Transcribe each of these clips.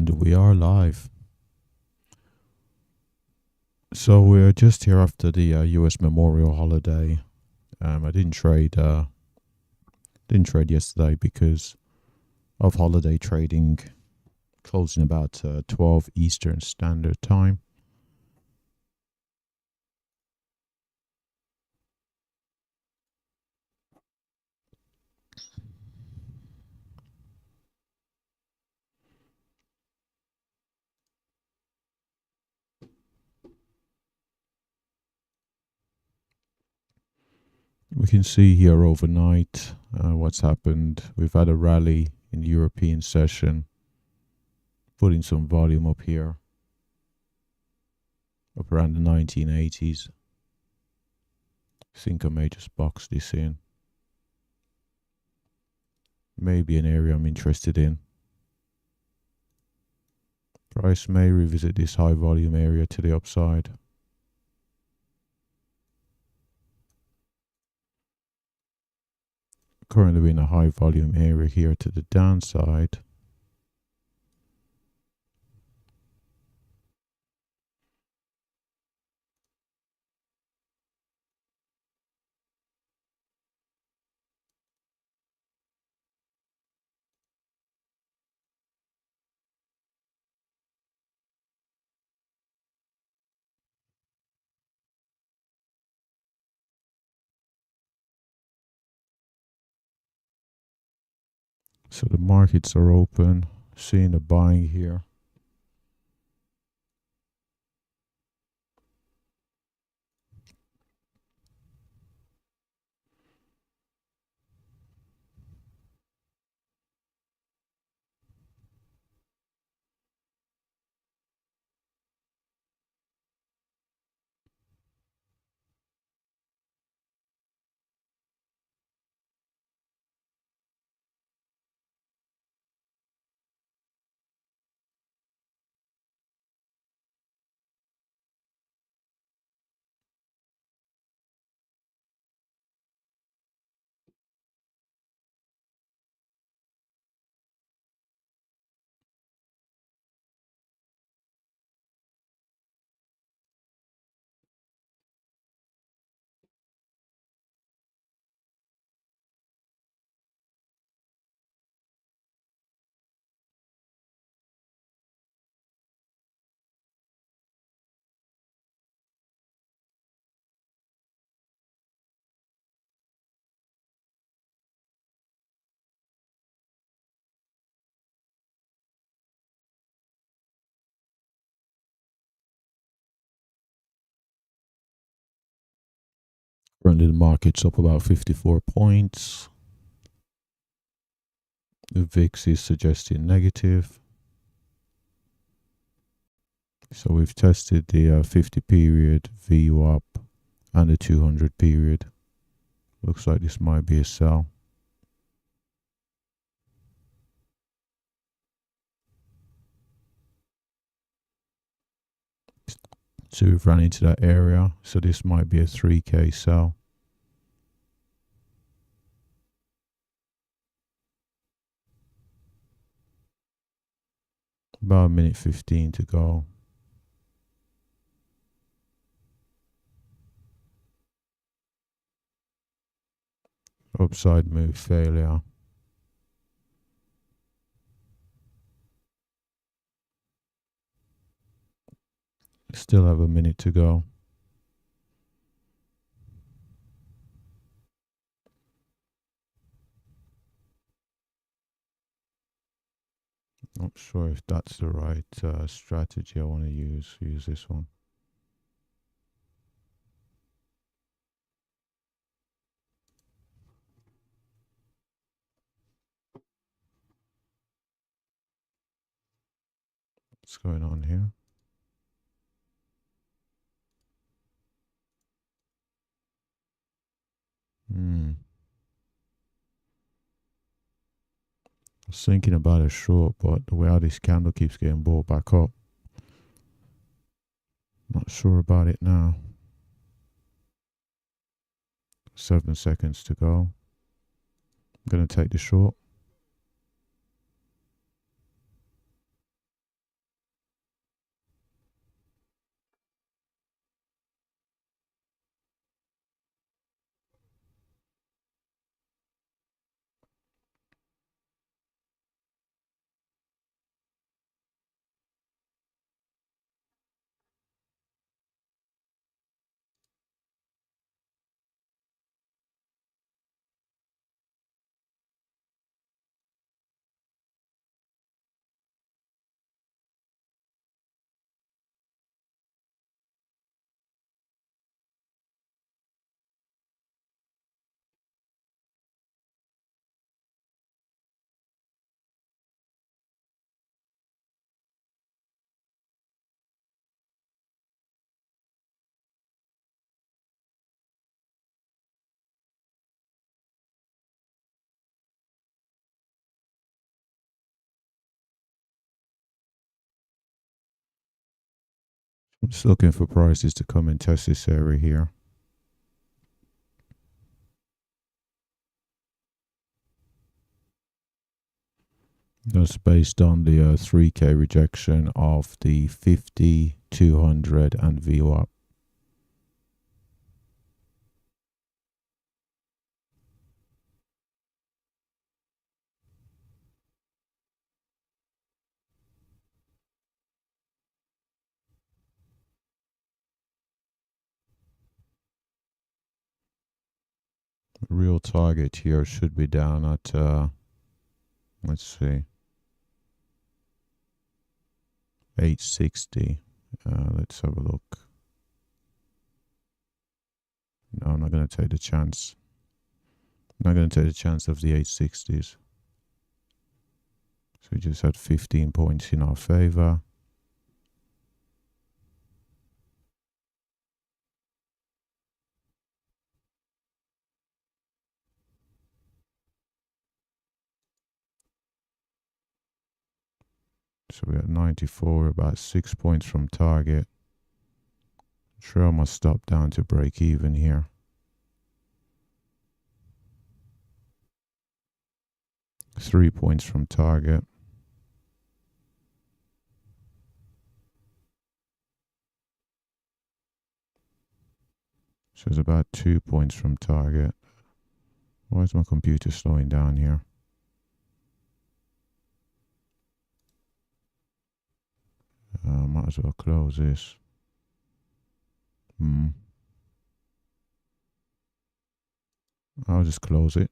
And we are live. So we're just here after the US Memorial holiday. I didn't trade yesterday because of holiday trading closing about 12 Eastern Standard Time. We can see here overnight what's happened. We've had a rally in the European session, putting some volume up here, up around the 1980s. I think I may just box this in. Maybe an area I'm interested in. Price may revisit this high volume area to the upside. Currently in a high volume area here to the downside. So the markets are open, seeing the buying here. Currently the market's up about 54 points. The VIX is suggesting negative. So we've tested the 50 period VWAP and the 200 period. Looks like this might be a sell. So we've run into that area. So this might be a 3K sell. About a minute 15 to go. Upside move failure. Still have a minute to go. Not sure if that's the right strategy I want to use. Use this one. What's going on here? I was thinking about a short, but the way how this candle keeps getting bought back up, not sure about it now. 7 seconds to go. I'm going to take the short. I'm just looking for prices to come and test this area here. That's based on the 3K rejection of the 50, 200 and VWAP. Real target here should be down at, let's see, 860. Let's have a look. No, I'm not going to take the chance. I'm not going to take the chance of the 860s. So we just had 15 points in our favor. So we're at 94, about 6 points from target. Sure, I must stop down to break even here. Three points from target. So it's about 2 points from target. Why is my computer slowing down here? Might as well close this. I'll just close it.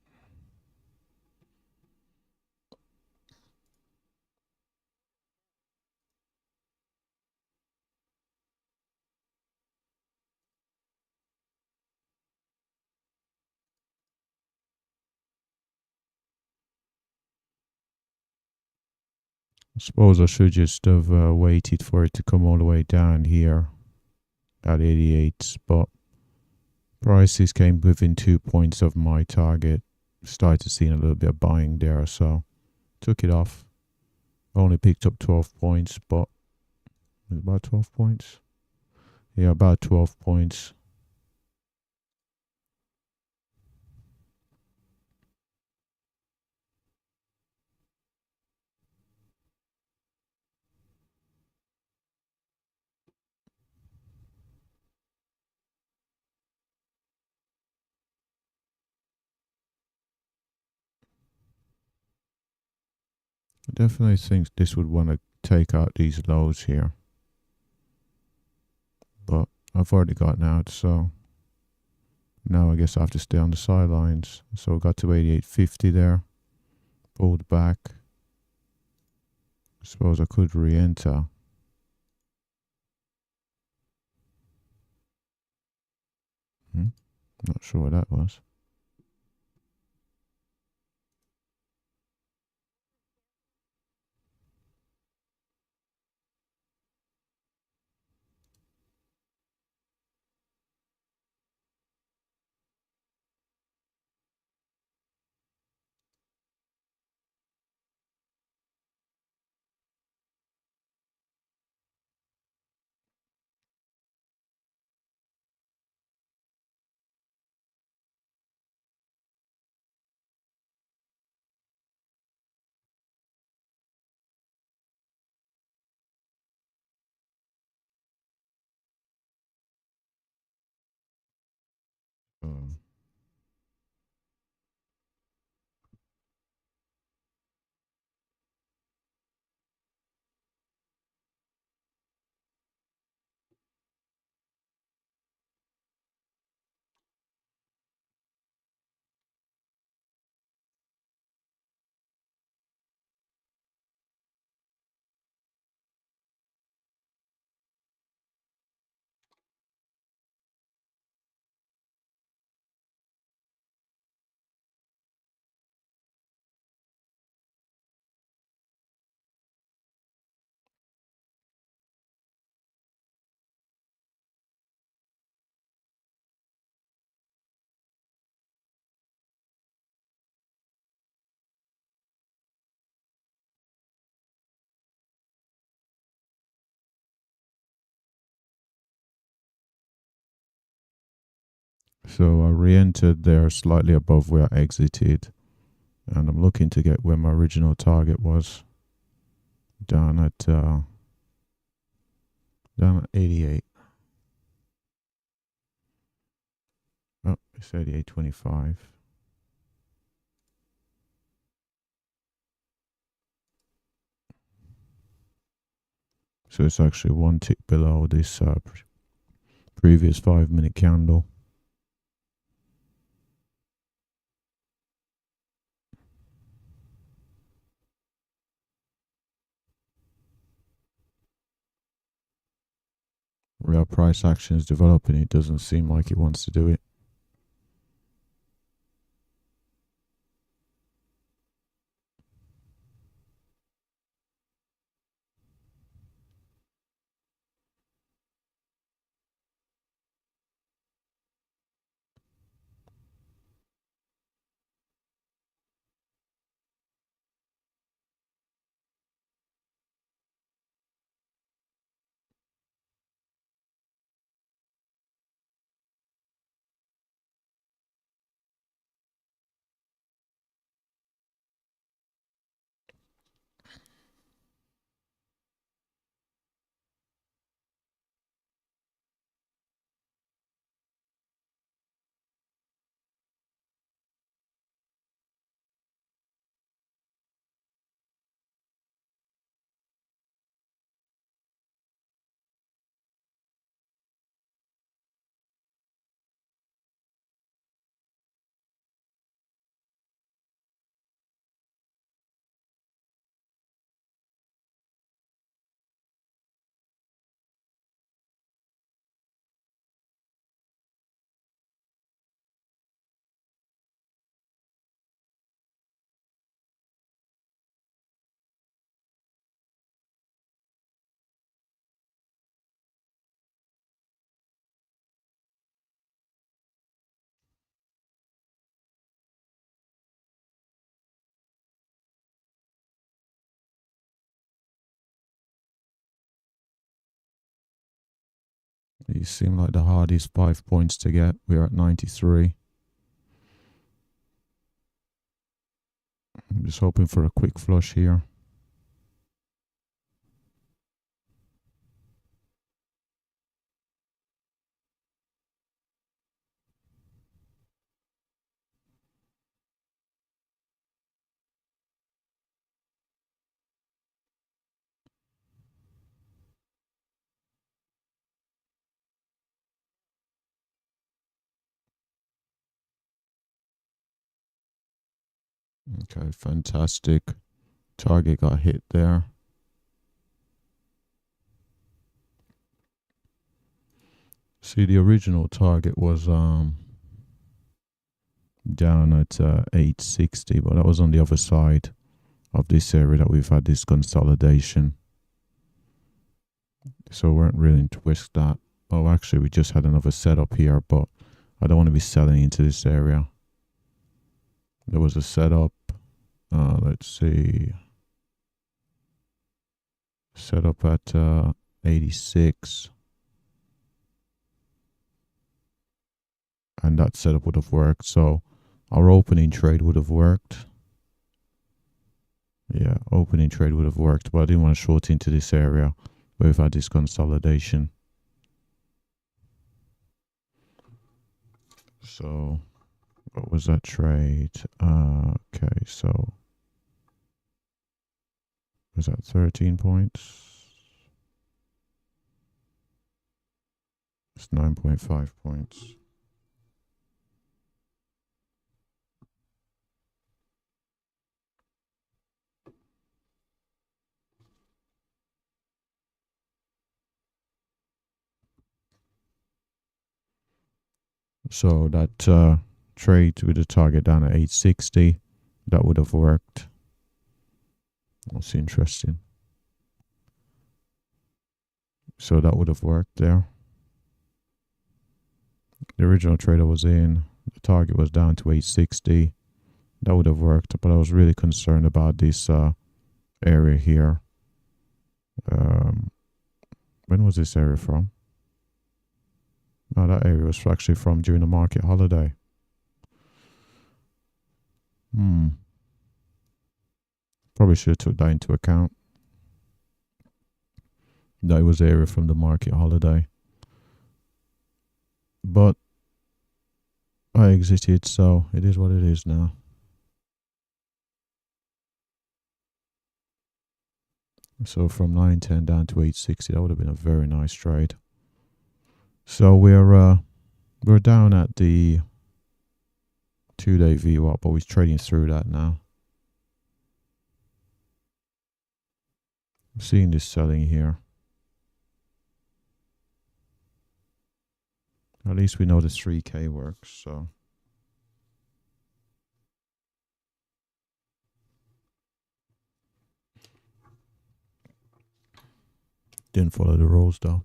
I suppose I should just have waited for it to come all the way down here at 88, but prices came within 2 points of my target. Started seeing a little bit of buying there, so took it off. Only picked up 12 points, but about 12 points. Yeah, about 12 points. I definitely think this would want to take out these lows here. But I've already gotten out, so now I guess I have to stay on the sidelines. So I got to 88.50 there. Pulled back. I suppose I could re-enter. Not sure what that was. Um, So I re-entered there slightly above where I exited, and I'm looking to get where my original target was, down at 88. Oh, it's 88.25. So it's actually one tick below this previous 5-minute candle. Real price action is developing. It doesn't seem like it wants to do it. These seem like the hardest 5 points to get. We're at 93. I'm just hoping for a quick flush here. Okay, fantastic. Target got hit there. See, the original target was down at 860, but that was on the other side of this area that we've had this consolidation. So we weren't really to risk that. Oh, actually, we just had another setup here, but I don't want to be selling into this area. There was a setup. Let's see. Setup at 86. And that setup would have worked. So our opening trade would have worked. Yeah, opening trade would have worked, but I didn't want to short into this area where we've had this consolidation. So what was that trade? Okay, so was that 13 points? It's 9.5 points. So that trade with the target down at 860, that would have worked. That's interesting. So that would have worked there. The original trader was in. The target was down to 860. That would have worked, but I was really concerned about this area here. When was this area from? Oh, that area was actually from during the market holiday. Probably should have took that into account. That was area from the market holiday. But I exited, so it is what it is now. So from 910 down to 860, that would have been a very nice trade. So we're down at the 2-day VWAP, but we're trading through that now. I'm seeing this selling here. At least we know the 3K works, so. Didn't follow the rules though.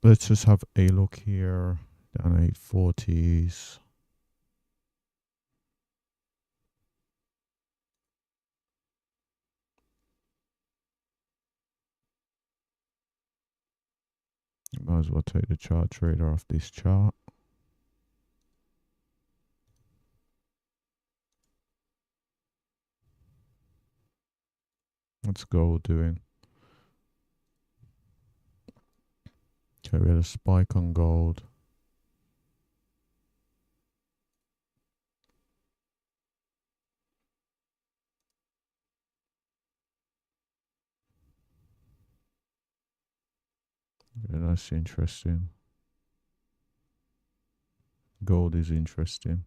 Let's just have a look here. Down 840s. Might as well take the chart trader off this chart. What's gold doing? Okay, we had a spike on gold. Yeah, that's interesting. Gold is interesting.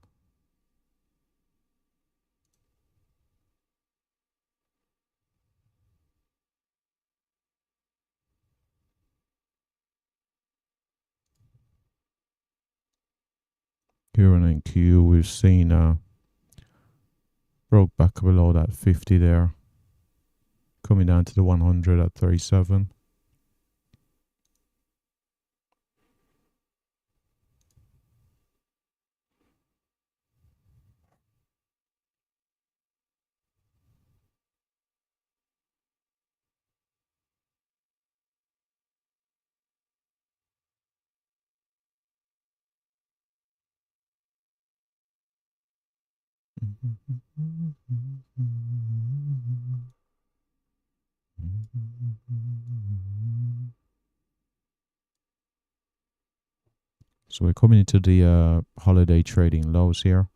Here on NQ, we've seen broke back below that 50 there, coming down to the 100 at 37. So we're coming into the holiday trading lows here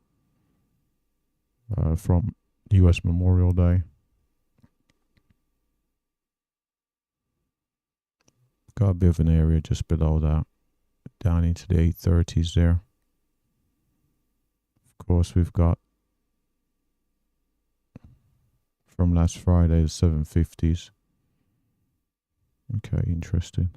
from US Memorial Day. Got a bit of an area just below that, down into the 830s there. Of course, we've got from last Friday the 750s. Okay, interesting.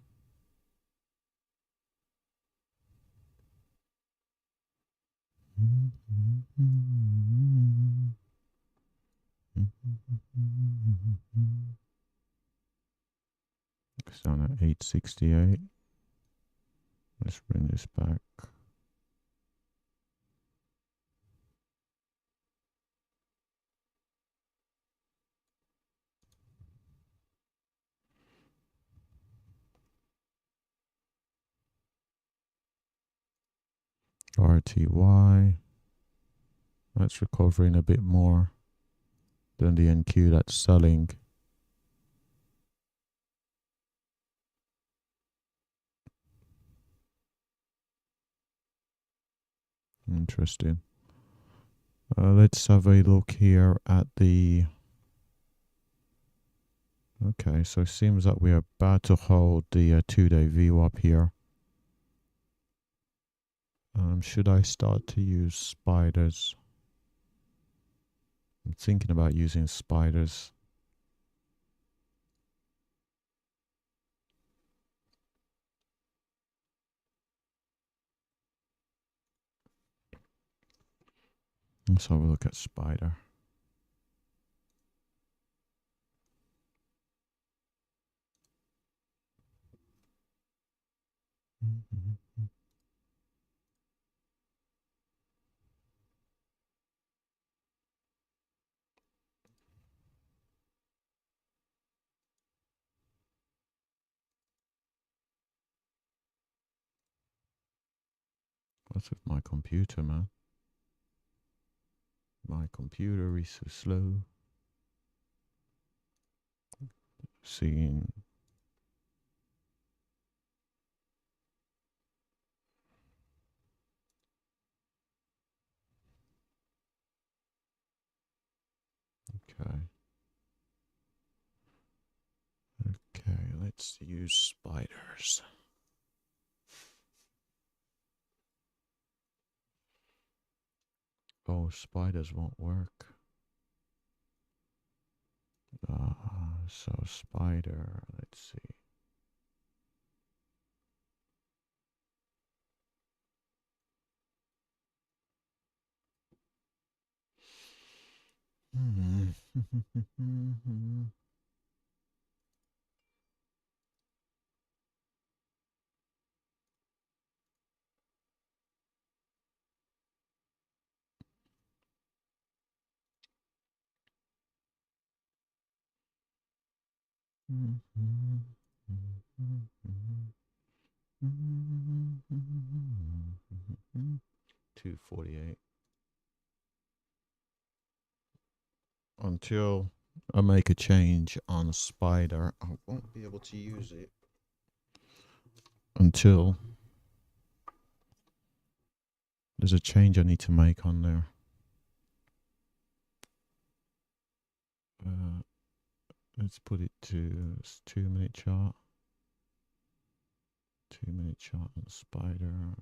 It's down at 868. Let's bring this back. RTY. That's recovering a bit more than the NQ that's selling. Interesting. Let's have a look here at the. Okay, so it seems that we're about to hold the 2-day VWAP here. Should I start to use spiders? I'm thinking about using spiders. Let's have a look at spider. What's with my computer, man? My computer is so slow. Seeing. Okay. Okay, let's use spiders. Oh, spiders won't work. So spider, let's see. $2.48. Until I make a change on spider, I won't be able to use it until there's a change I need to make on there. Let's put it to 2-minute chart. 2-minute chart on spider.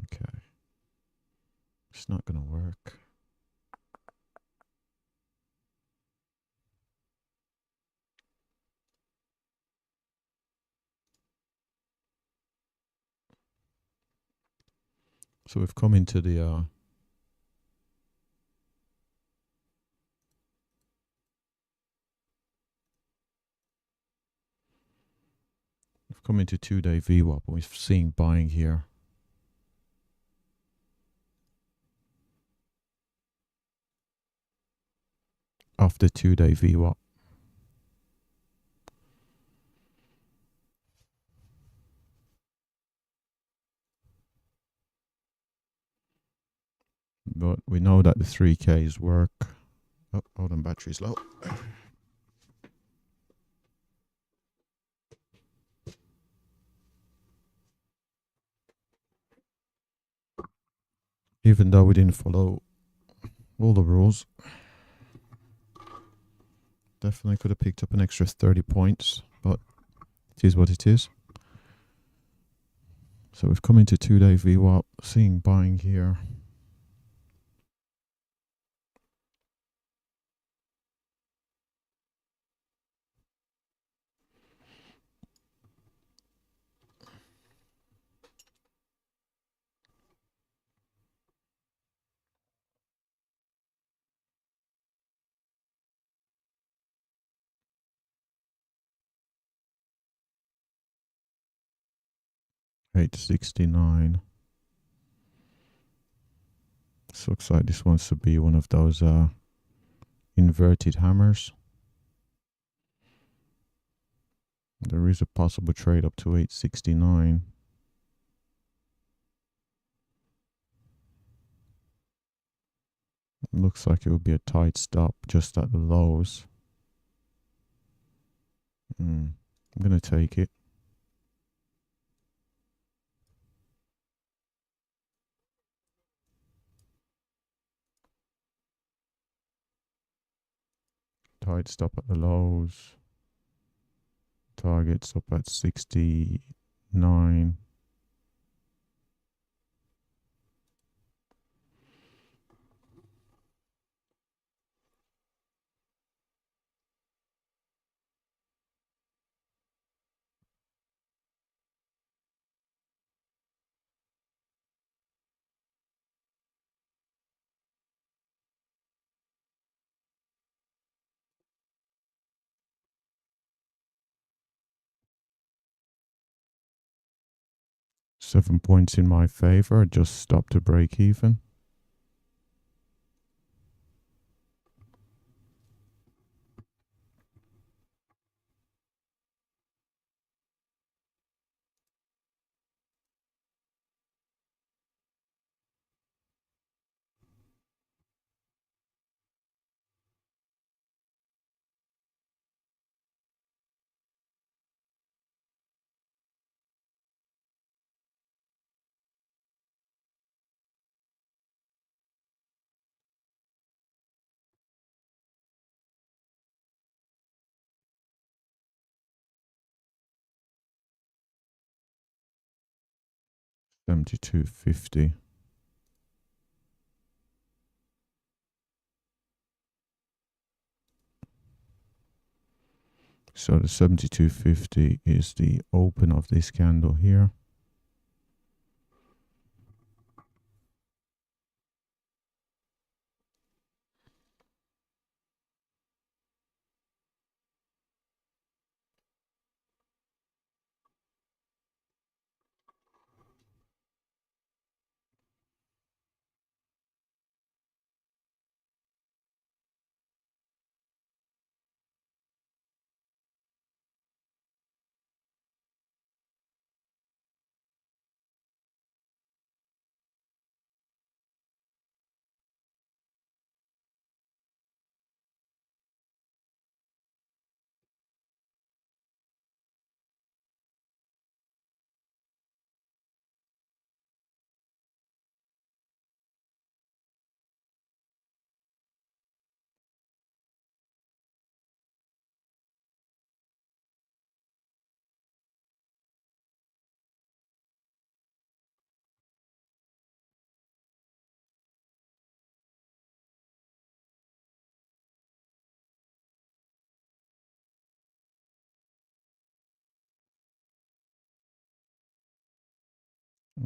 Okay. It's not going to work. So we've come into the we've come into 2-day VWAP and we're seeing buying here. After 2-day VWAP. But we know that the 3Ks work. Oh, hold on, battery's low. Even though we didn't follow all the rules. Definitely could have picked up an extra 30 points, but it is what it is. So we've come into 2-day VWAP, seeing buying here. $8.69. This looks like this wants to be one of those inverted hammers. There is a possible trade up to $8.69. Looks like it would be a tight stop just at the lows. I'm going to take it. Tight stop at the lows. Targets up at 69. $7 points in my favor. Just stop to break even. 72.50. So the 72.50 is the open of this candle here.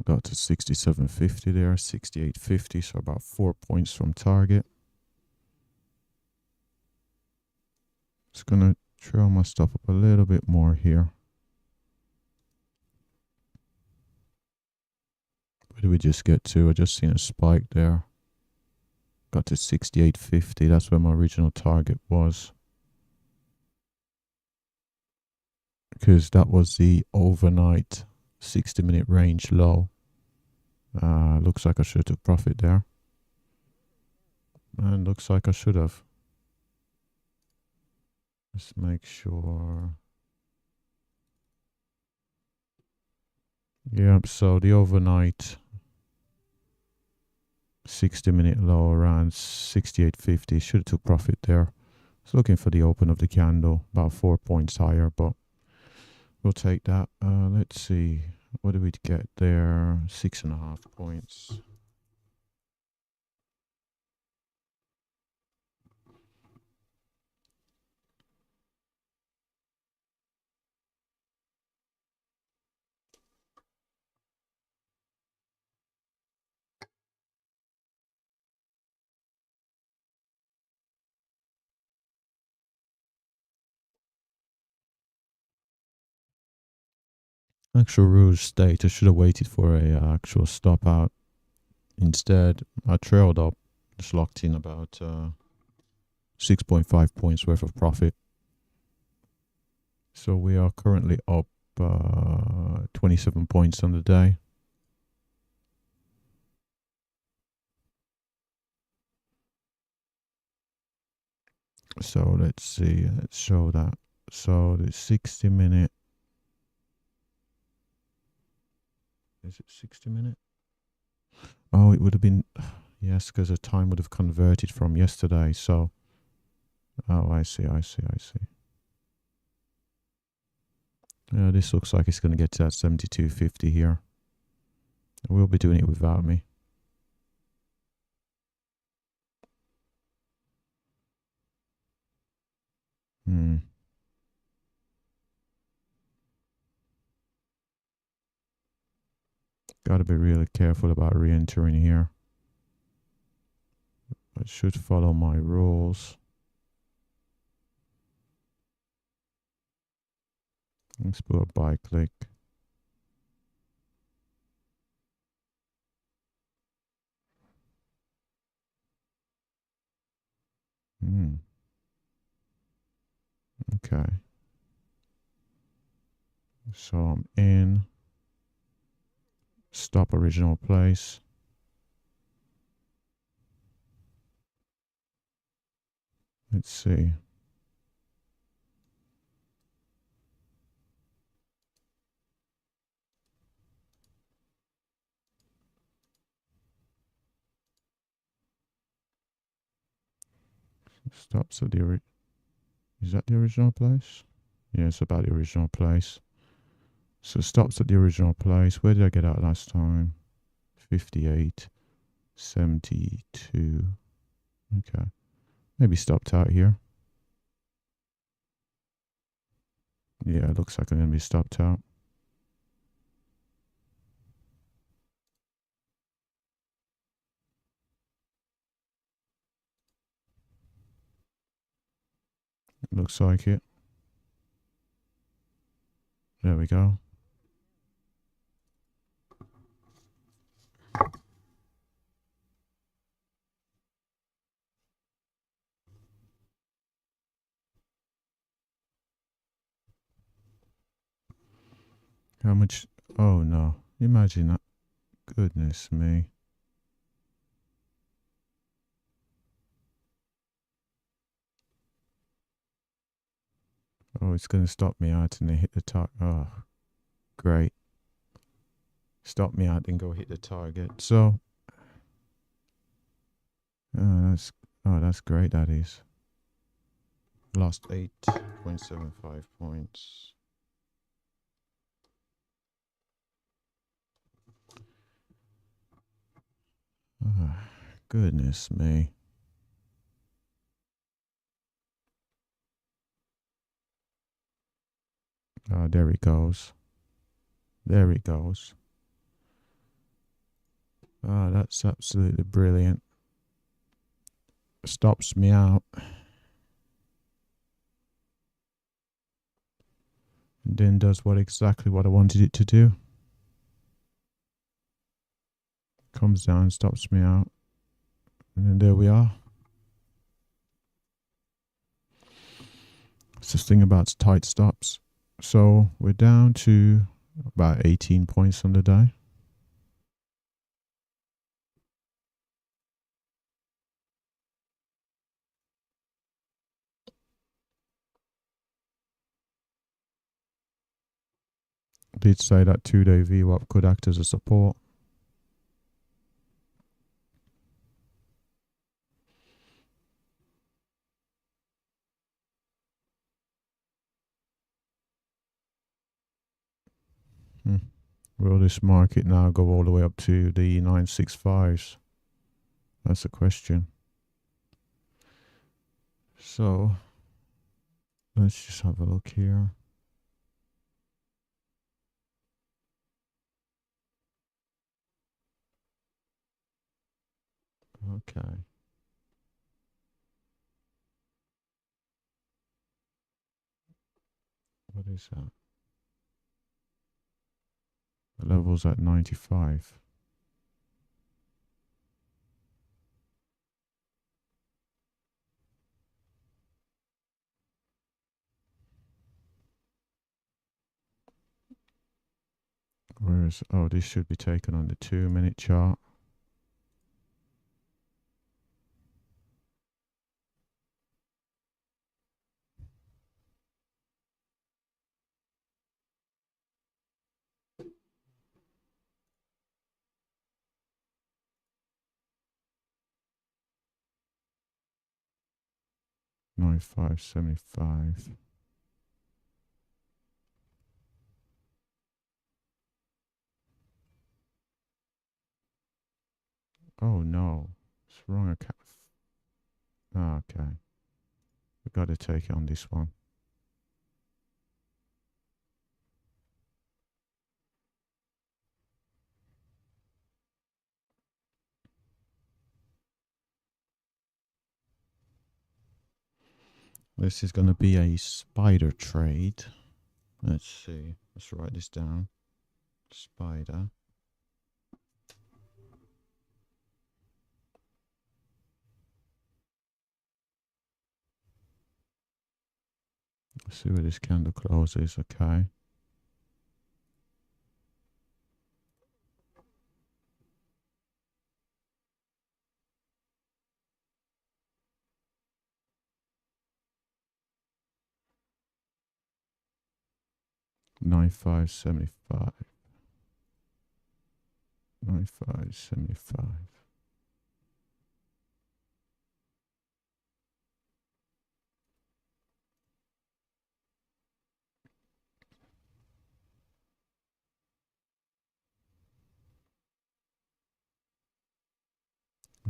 Got to 67.50 there, 68.50, so about 4 points from target. Just gonna trail my stop up a little bit more here. Where did we just get to? I just seen a spike there. Got to 68.50, that's where my original target was. Because that was the overnight 60-minute range low. Looks like I should have profit there. And looks like I should have. Let's make sure. Yep, so the overnight 60-minute low around 68.50. Should have took profit there. It's looking for the open of the candle, about 4 points higher, but we'll take that. Let's see. What did we get there? 6.5 points. Actual rules state I should have waited for a actual stop out. Instead, I trailed up, just locked in about 6.5 points worth of profit. So we are currently up 27 points on the day. So let's see, let's show that. So the 60-minute, is it 60-minute? Oh, it would have been, yes, because the time would have converted from yesterday. So, oh, I see. This looks like it's going to get to that 72.50 here. We'll be doing it without me. Got to be really careful about re-entering here. I should follow my rules. Let's put a buy click. Okay. So I'm in. Stop original place. Let's see. Stops at the is that the original place? Yeah, it's about the original place. So stops at the original place. Where did I get out last time? 58, 72. Okay. Maybe stopped out here. Yeah, it looks like I'm going to be stopped out. Looks like it. There we go. How much? Oh no. Imagine that. Goodness me. Oh, it's going to stop me out and then hit the target. Oh, great. Stop me out and go hit the target. So, that's great. That is. Lost 8.75 points. Oh, goodness me. Oh, there he goes. There he goes. Oh, that's absolutely brilliant. Stops me out. And then does exactly what I wanted it to do. Comes down, stops me out. And then there we are. It's this thing about tight stops. So we're down to about 18 points on the day. Did say that 2-day VWAP could act as a support. Will this market now go all the way up to the 965s? That's the question. So let's just have a look here. Okay. What is that? The level's at 95. Whereas, oh, this should be taken on the 2-minute chart. $95.75. Oh no, it's wrong account. Okay, we got to take it on this one. This is going to be a spider trade. Let's see. Let's write this down. Spider. Let's see where this candle closes. Okay. $95.75. $95.75.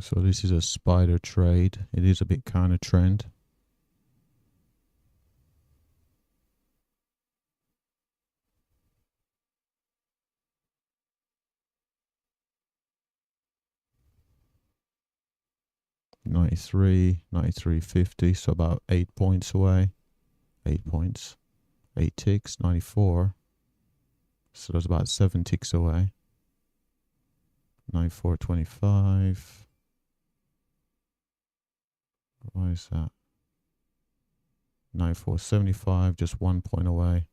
So this is a spider trade. It is a bit counter trend. $93.50, so about 8 points away. 8 points. 8 ticks, 94. So that's about 7 ticks away. 94.25. Why is that? 94.75, just 1 point away.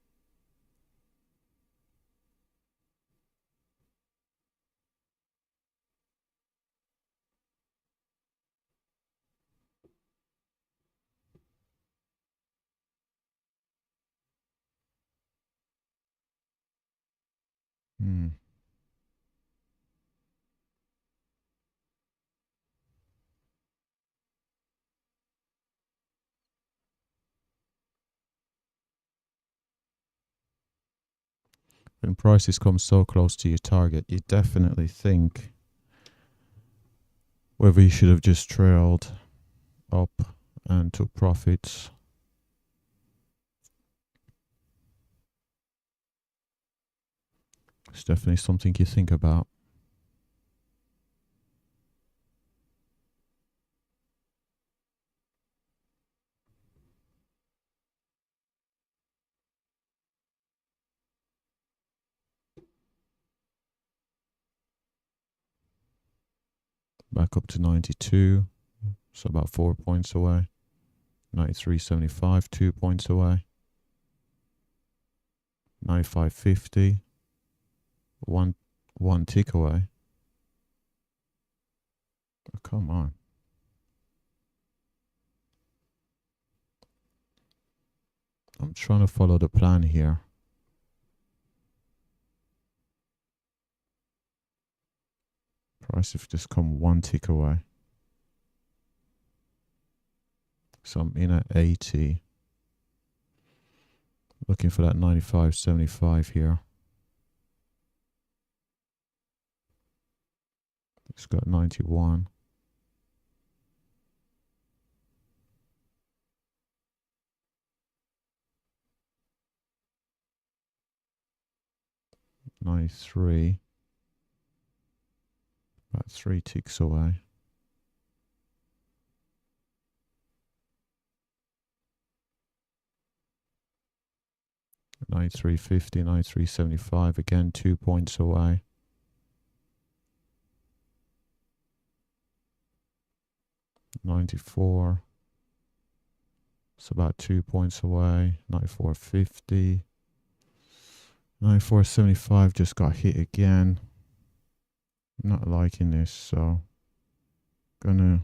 When prices come so close to your target, you definitely think whether you should have just trailed up and took profits. It's definitely something you think about. Back up to 92, so about 4 points away. 93.75, 2 points away. 95.50, one tick away. Oh, come on. I'm trying to follow the plan here. Price have just come 1 tick away. So I'm in at 80. Looking for that 95.75 here. It's got 91. $93. About 3 ticks away. $93.50, $93.75, again 2 points away. $94. It's about 2 points away. $94.50. $94.75 just got hit again. Not liking this, so gonna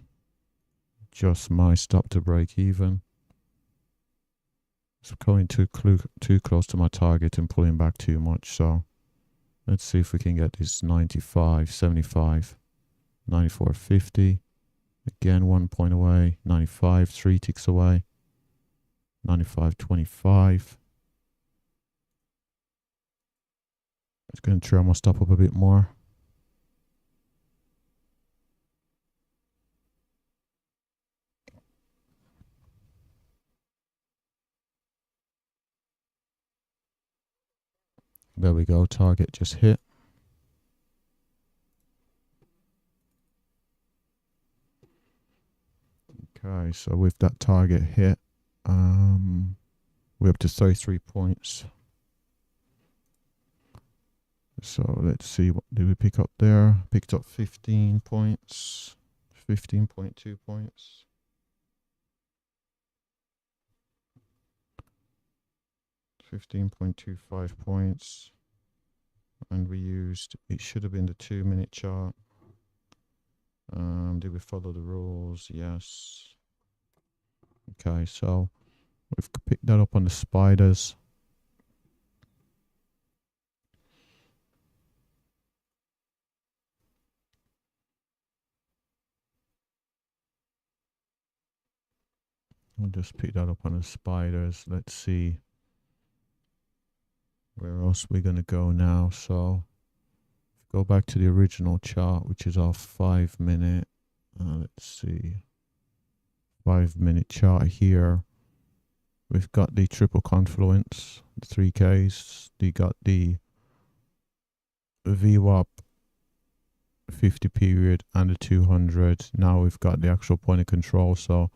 adjust my stop to break even. It's going too close to my target and pulling back too much, so let's see if we can get this 95.75. 94.50. Again 1 point away. 95, 3 ticks away. 95.25. It's going to trail my stop up a bit more. There we go, target just hit. Okay, so with that target hit, we're up to 33 points. So let's see, what did we pick up there? Picked up 15 points, 15.2 points. $15.25 points, and we used, it should have been the 2 minute chart. Did we follow the rules? Yes. Okay, so we've picked that up on the spiders. We'll just pick that up on the spiders. Let's see where else we're going to go now. So go back to the original chart, which is our 5 minute. Let's see. 5-minute chart here. We've got the triple confluence, the 3Ks. We got the VWAP 50 period and the 200. Now we've got the actual point of control. So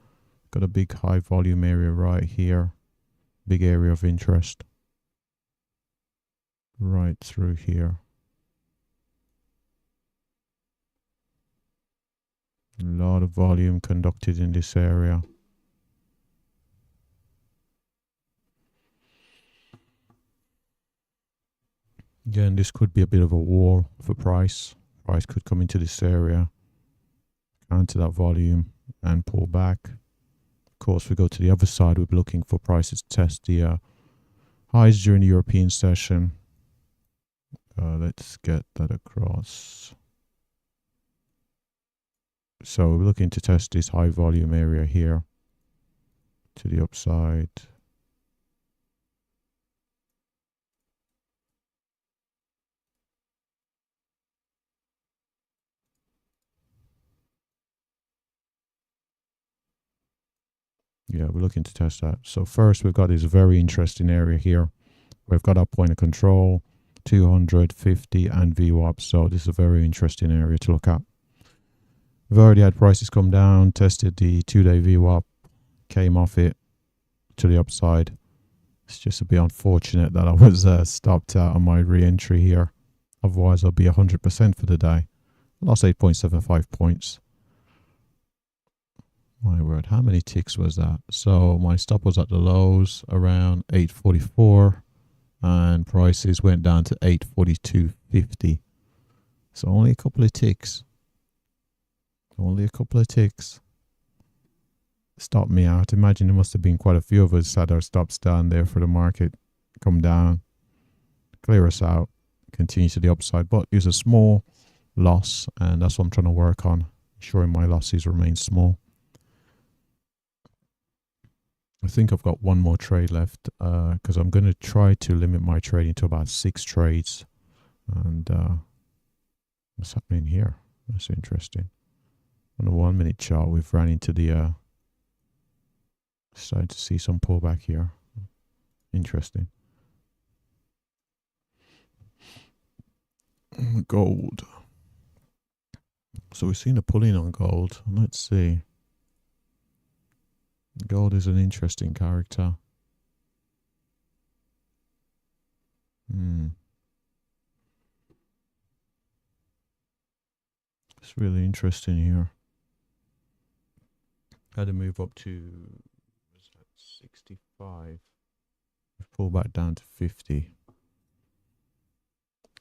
got a big high volume area right here. Big area of interest. Right through here. A lot of volume conducted in this area. Again, this could be a bit of a war for price. Price could come into this area, counter that volume and pull back. Of course, we go to the other side. We're looking for prices to test the highs during the European session. Let's get that across. So we're looking to test this high volume area here to the upside. Yeah, we're looking to test that. So first, we've got this very interesting area here. We've got our point of control, 250 and VWAP. So this is a very interesting area to look at. We've already had prices come down, tested the 2-day VWAP, came off it to the upside. It's just a bit unfortunate that I was stopped out on my re-entry here. Otherwise, I'll be 100% for the day. Lost 8.75 points. My word, how many ticks was that? So my stop was at the lows around 844 and prices went down to 842.50. So only a couple of ticks. Only a couple of ticks stopped me out. Imagine there must have been quite a few of us had our stops down there for the market. Come down, clear us out, continue to the upside. But it was a small loss and that's what I'm trying to work on, ensuring my losses remain small. I think I've got one more trade left because I'm going to try to limit my trading to about 6 trades. And what's happening here? That's interesting. On the 1-minute chart, we've ran into the starting to see some pullback here. Interesting. Gold. So we've seen a pull-in on gold. Let's see. Gold is an interesting character. It's really interesting here. Had to move up to 65. We've pulled back down to 50.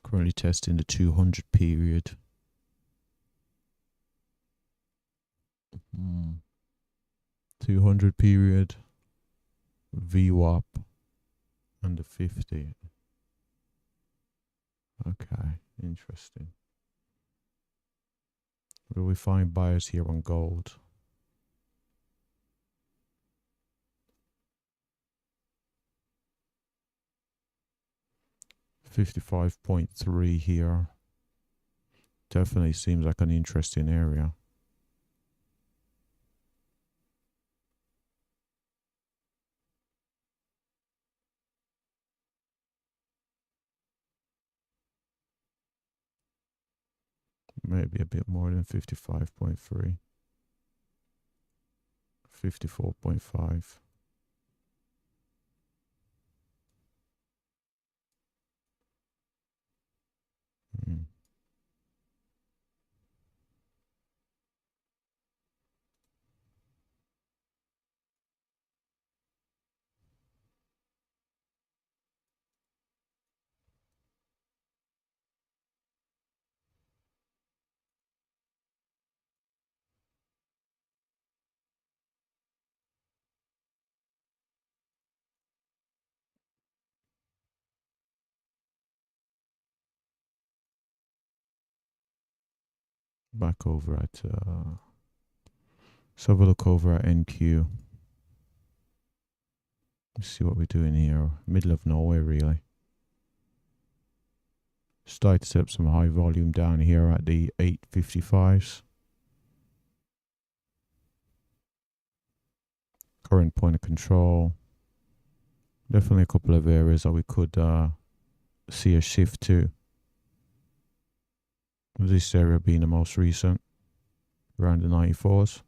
Currently testing the 200 period. 200 period, VWAP, under 50. Okay, interesting. Will we find buyers here on gold? $55.3 here. Definitely seems like an interesting area. Maybe a bit more than 55.3. 54.5. Back over at let's have a look over at NQ. Let's see what we're doing here. Middle of nowhere, really. Started to set up some high volume down here at the 855s. current point of control. Definitely a couple of areas that we could see a shift to. This area being the most recent, around the 94s.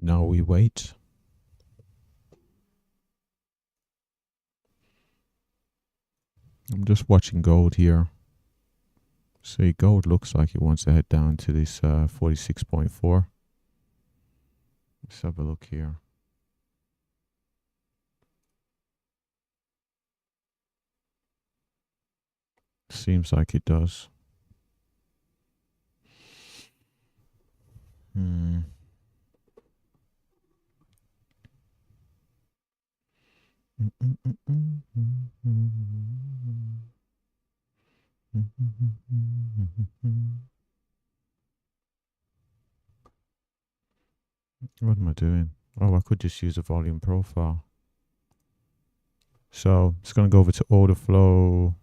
Now we wait. I'm just watching gold here. See, gold looks like it wants to head down to this 46.4. Let's have a look here. Seems like it does. What am I doing? Oh, I could just use a volume profile. So it's going to go over to order flow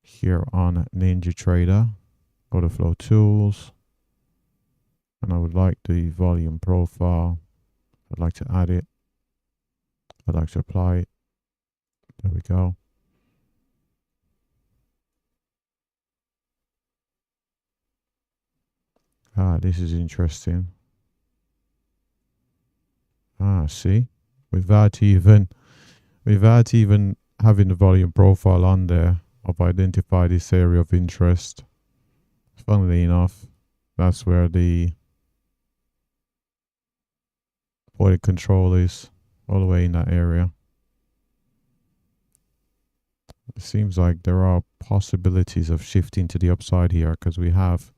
here on NinjaTrader, order flow tools. And I would like the volume profile. I'd like to add it. I'd like to apply it. There we go. This is interesting. See, without even having the volume profile on there, I've identified this area of interest. Funnily enough, that's where the point of control is, all the way in that area. It seems like there are possibilities of shifting to the upside here because we have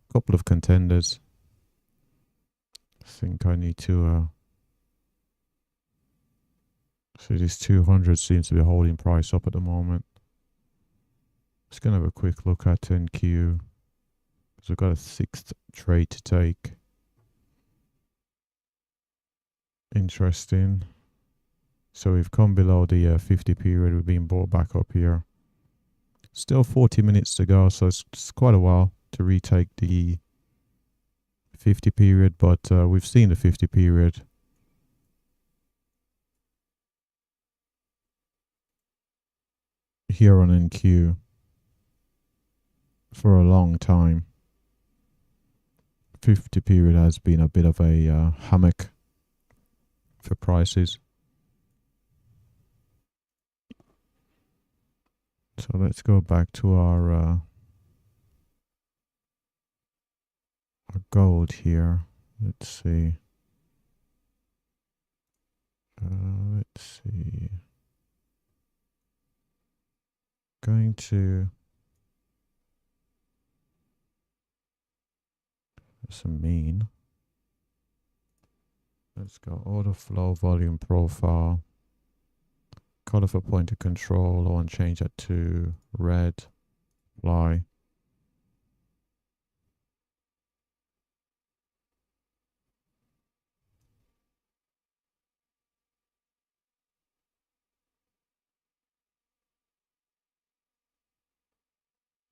a couple of contenders. I think I need to see, this 200 seems to be holding price up at the moment. Just going to have a quick look at 10Q because we've got a 6th trade to take. Interesting. So we've come below the 50 period. We've been bought back up here. Still 40 minutes to go, so it's quite a while to retake the 50 period, but we've seen the 50 period here on NQ for a long time. 50 period has been a bit of a hammock for prices. So let's go back to our gold here. Let's see. Going to some mean. Let's go order flow volume profile. Color for point of control. I want to change that to red. Apply.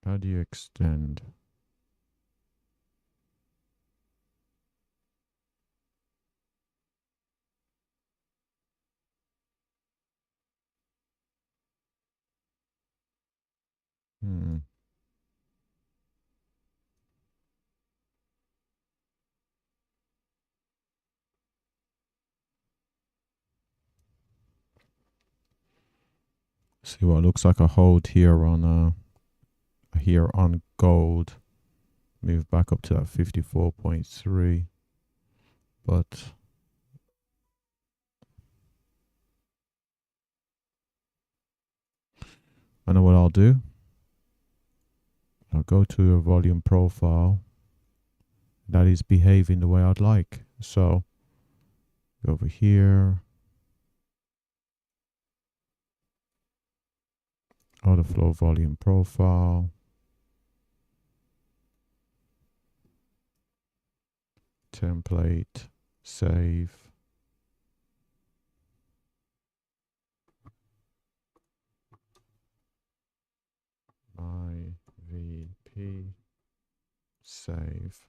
How do you extend? See what looks like a hold here on gold. move back up to that 54.3, but I know what I'll do. I'll go to a volume profile that is behaving the way I'd like. So go over here, order flow volume profile, template, save. IVP, save.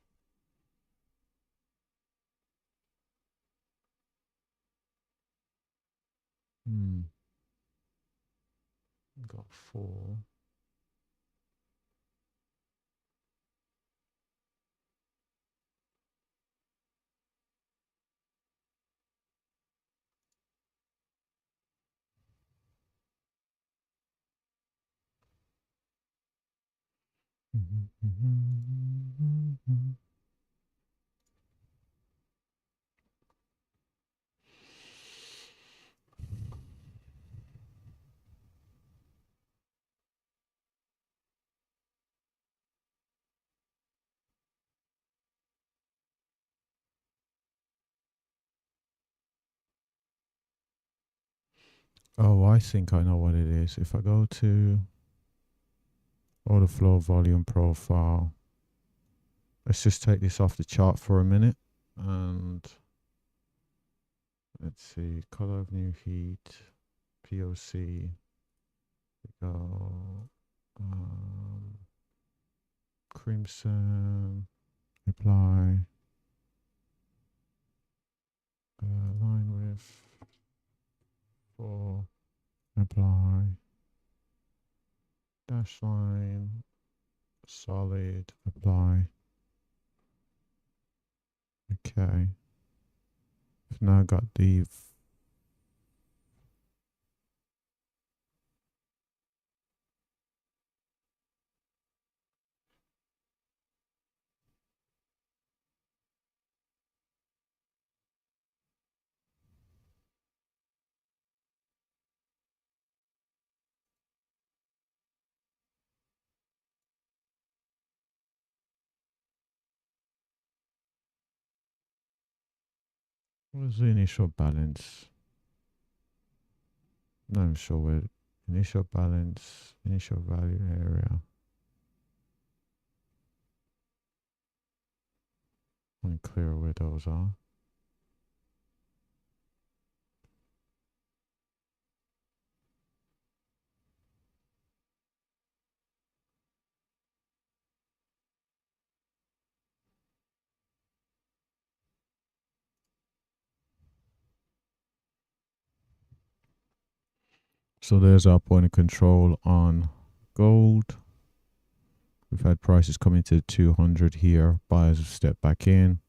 Got 4. Oh, I think I know what it is. If I go to order flow volume profile, let's just take this off the chart for a minute, and let's see, color of new heat, POC, we go crimson, apply, line width 4, apply, dash line, solid, apply. Okay, I've now got the what was the initial balance? Not even sure where initial balance, initial value area. Unclear where those are. So there's our point of control on gold. We've had prices coming to 200 here. Buyers have stepped back in.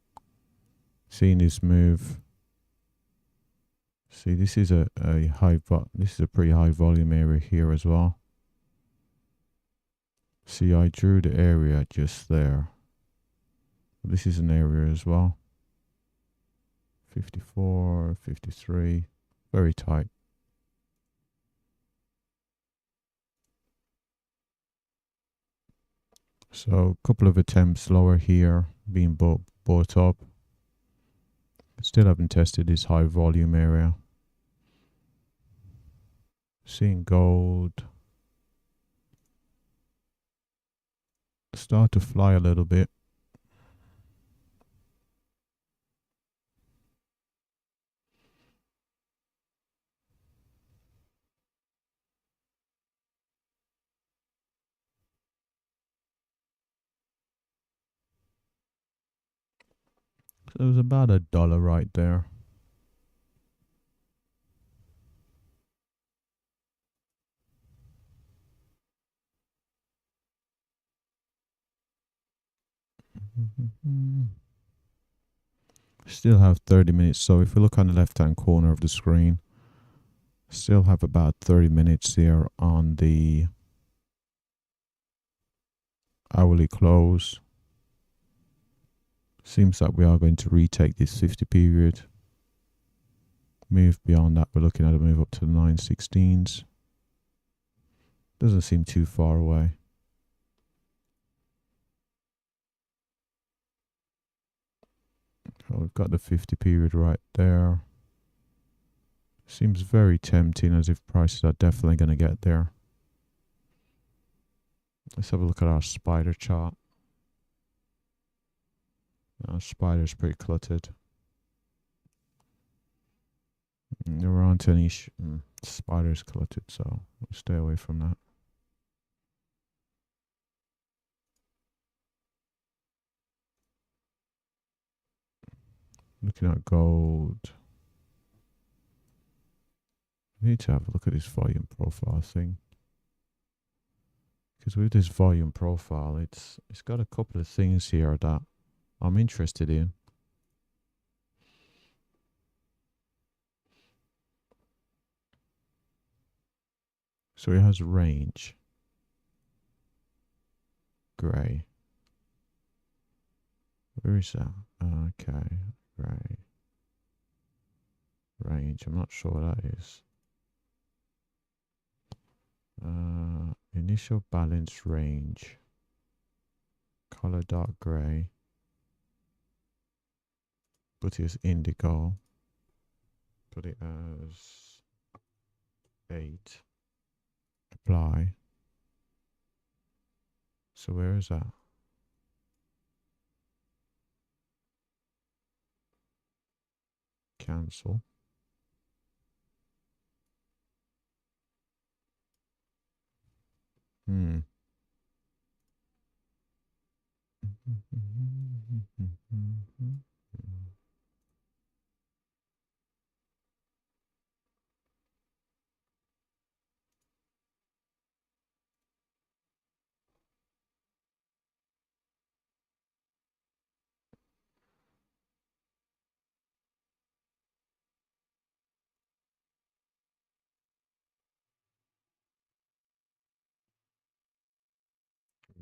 Seeing this move. See, this is a pretty high volume area here as well. See, I drew the area just there. This is an area as well. 54, 53, very tight. So a couple of attempts lower here being bought up. Still haven't tested this high volume area. Seeing gold start to fly a little bit. So it was about $1 right there. Still have 30 minutes. So if you look on the left hand corner of the screen, still have about 30 minutes here on the hourly close. Seems like we are going to retake this 50 period. Move beyond that, we're looking at a move up to the 916s. Doesn't seem too far away. Oh, we've got the 50 period right there. Seems very tempting, as if prices are definitely going to get there. Let's have a look at our spider chart. Our spider's pretty cluttered. There aren't any spiders cluttered, so we'll stay away from that. Looking at gold. I need to have a look at this volume profile thing. Because with this volume profile, it's got a couple of things here that I'm interested in. So it has range. Grey. Where is that? Okay. Grey. Range. I'm not sure what that is. Initial balance range. Color dark grey. Put it as indigo. Put it as 8. Apply. So where is that? Cancel.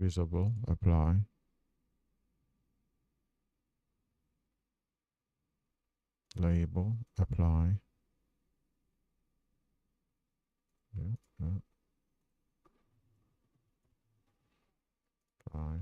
Visible. Apply. Label. Apply. Yeah. Apply.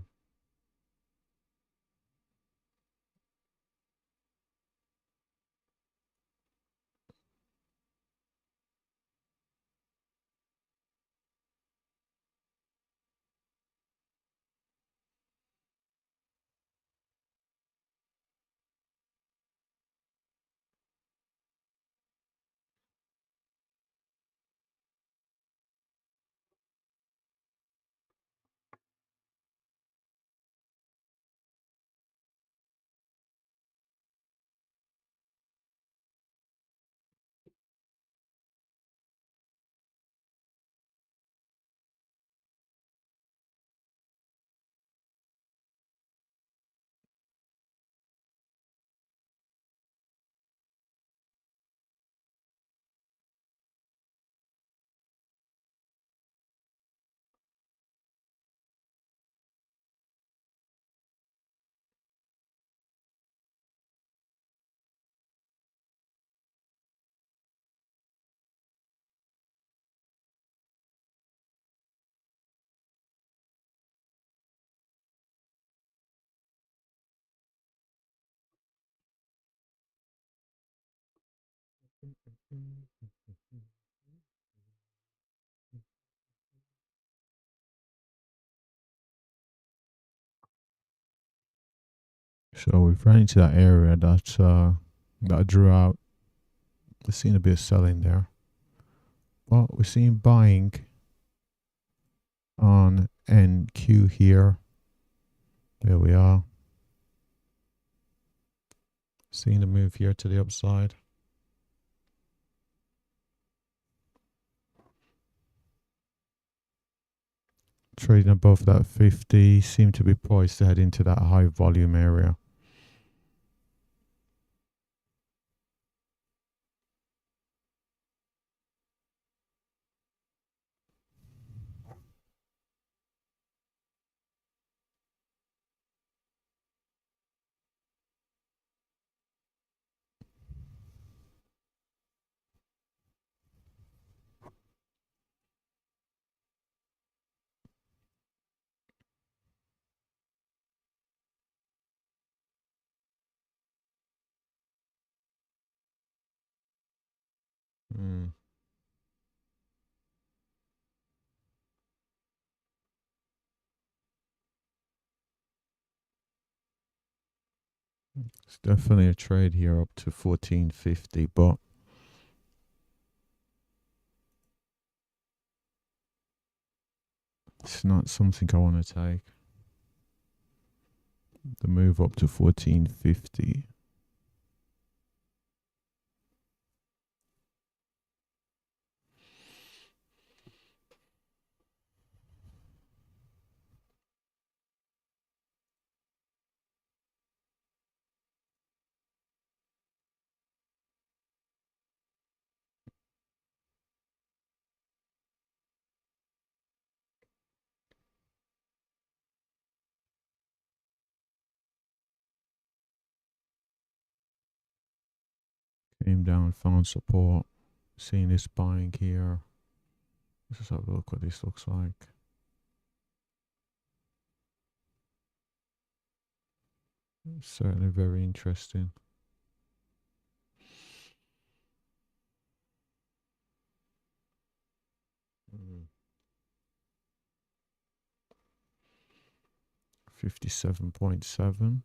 So we've run into that area that drew out. We're seeing a bit of selling there. Well, we're seeing buying on NQ here. There we are. Seeing the move here to the upside. Trading above that 50. Seem to be poised to head into that high volume area. It's definitely a trade here up to 1450, but it's not something I want to take. The move up to 1450. Came down, found support. Seeing this buying here. Let's just have a look what this looks like. Certainly very interesting. Mm. 57.7.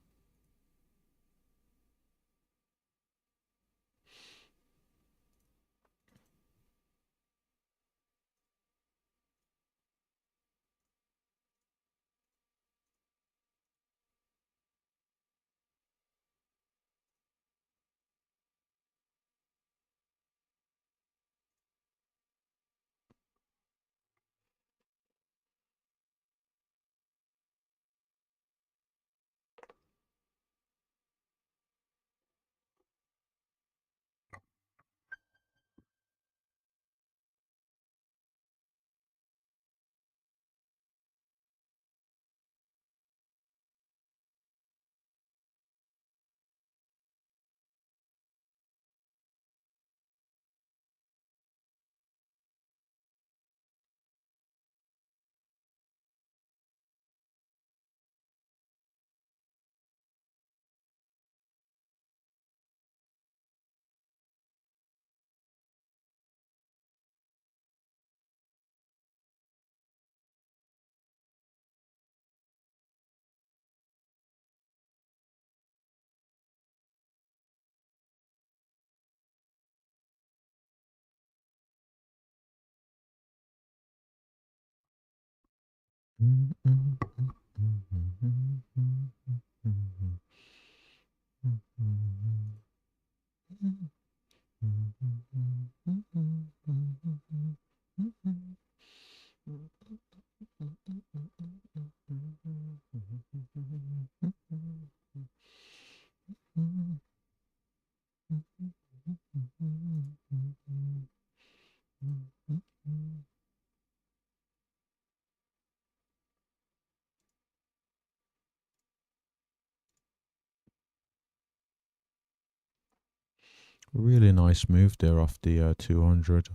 Really nice move there off the 200.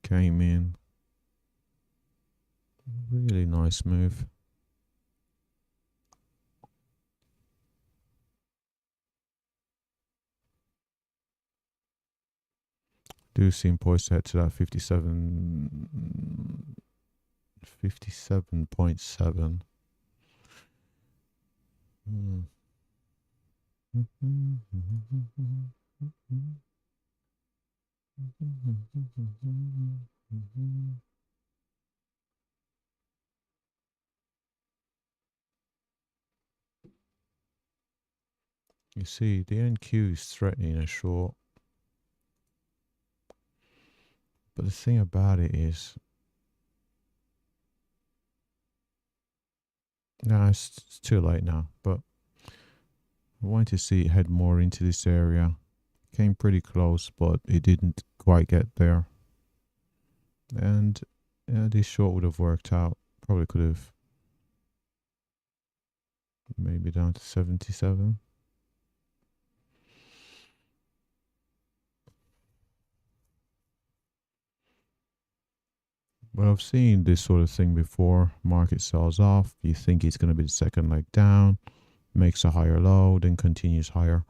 Came in. Really nice move. Do seem poised to head to that 57.7. You see, the NQ is threatening a short. But the thing about it is, nah, it's too late now. But I wanted to see it head more into this area. Came pretty close, but it didn't quite get there. And this short would have worked out. Probably could have maybe down to 77. But I've seen this sort of thing before. Market sells off. You think it's going to be the second leg down. Makes a higher low, then continues higher.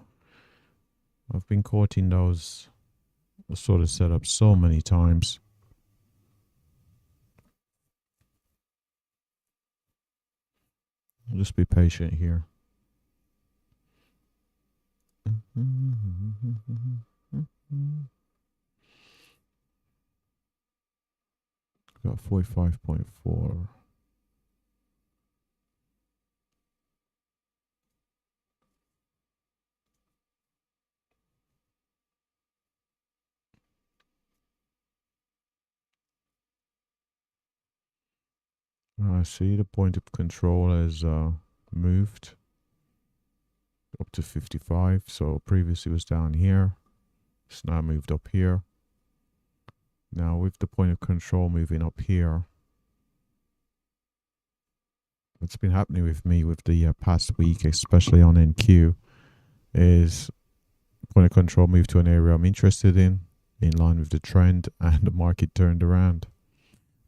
I've been caught in those I saw this setup so many times. Just be patient here. Got 45.4. I see the point of control has moved up to 55. So previously it was down here. It's now moved up here. Now with the point of control moving up here, what's been happening with me with the past week, especially on NQ, is point of control moved to an area I'm interested in line with the trend, and the market turned around.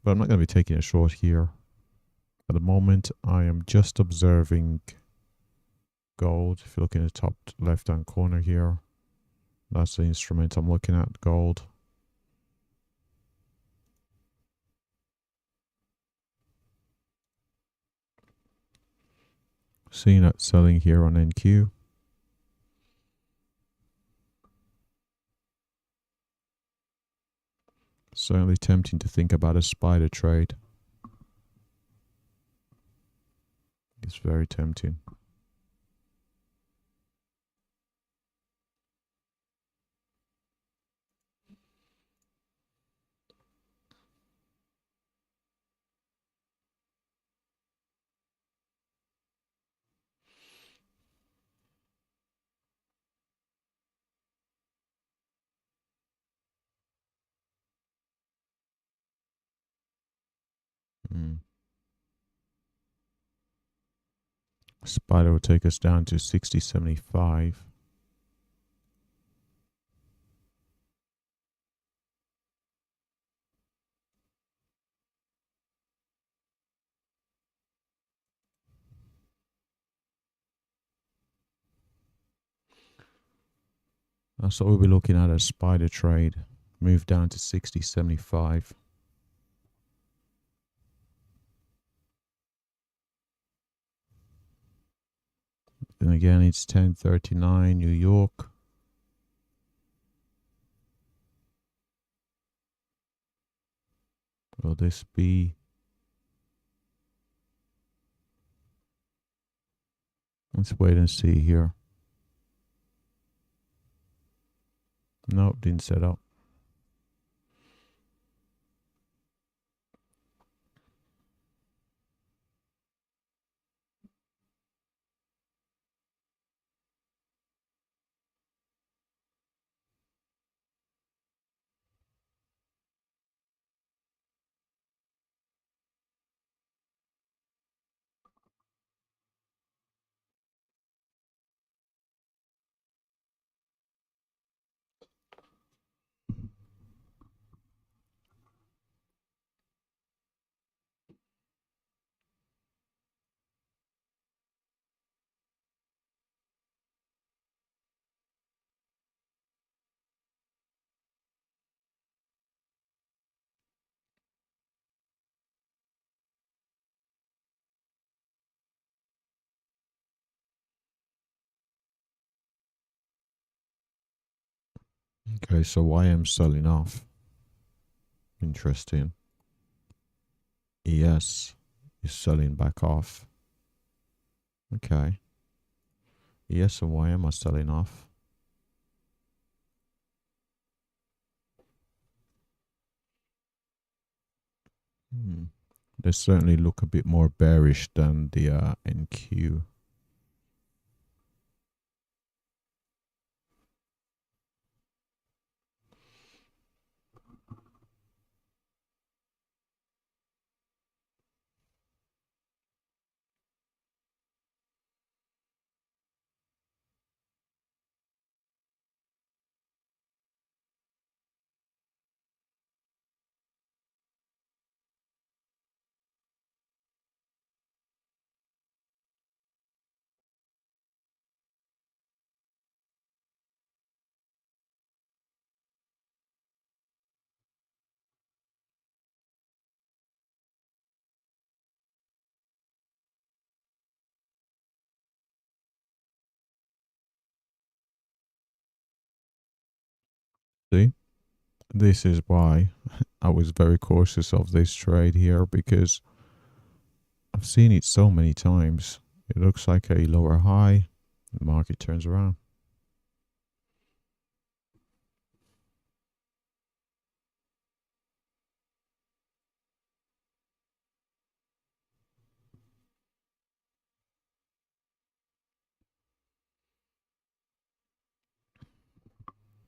But I'm not going to be taking a short here. At the moment, I am just observing gold. If you look in the top left hand corner here, that's the instrument I'm looking at, gold. Seeing that selling here on NQ. Certainly tempting to think about a spider trade. It's very tempting. Spider will take us down to 60.75. That's what we'll be looking at, a spider trade. Move down to 60.75. Then again, it's 10:39 New York. Will this be? Let's wait and see here. Nope, didn't set up. Okay, so YM selling off. Interesting. ES is selling back off. Okay. ES and YM are selling off. They certainly look a bit more bearish than the NQ. See, this is why I was very cautious of this trade here, because I've seen it so many times. It looks like a lower high, the market turns around.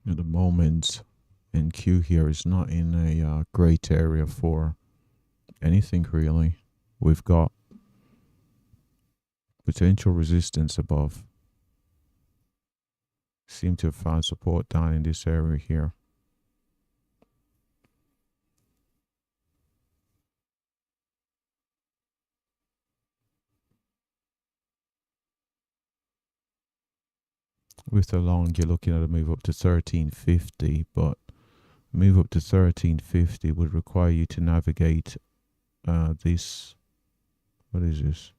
At the moment, NQ here is not in a great area for anything really. We've got potential resistance above. Seem to have found support down in this area here. With the long, you're looking at a move up to 1350, but move up to 1350 would require you to navigate this. What is this?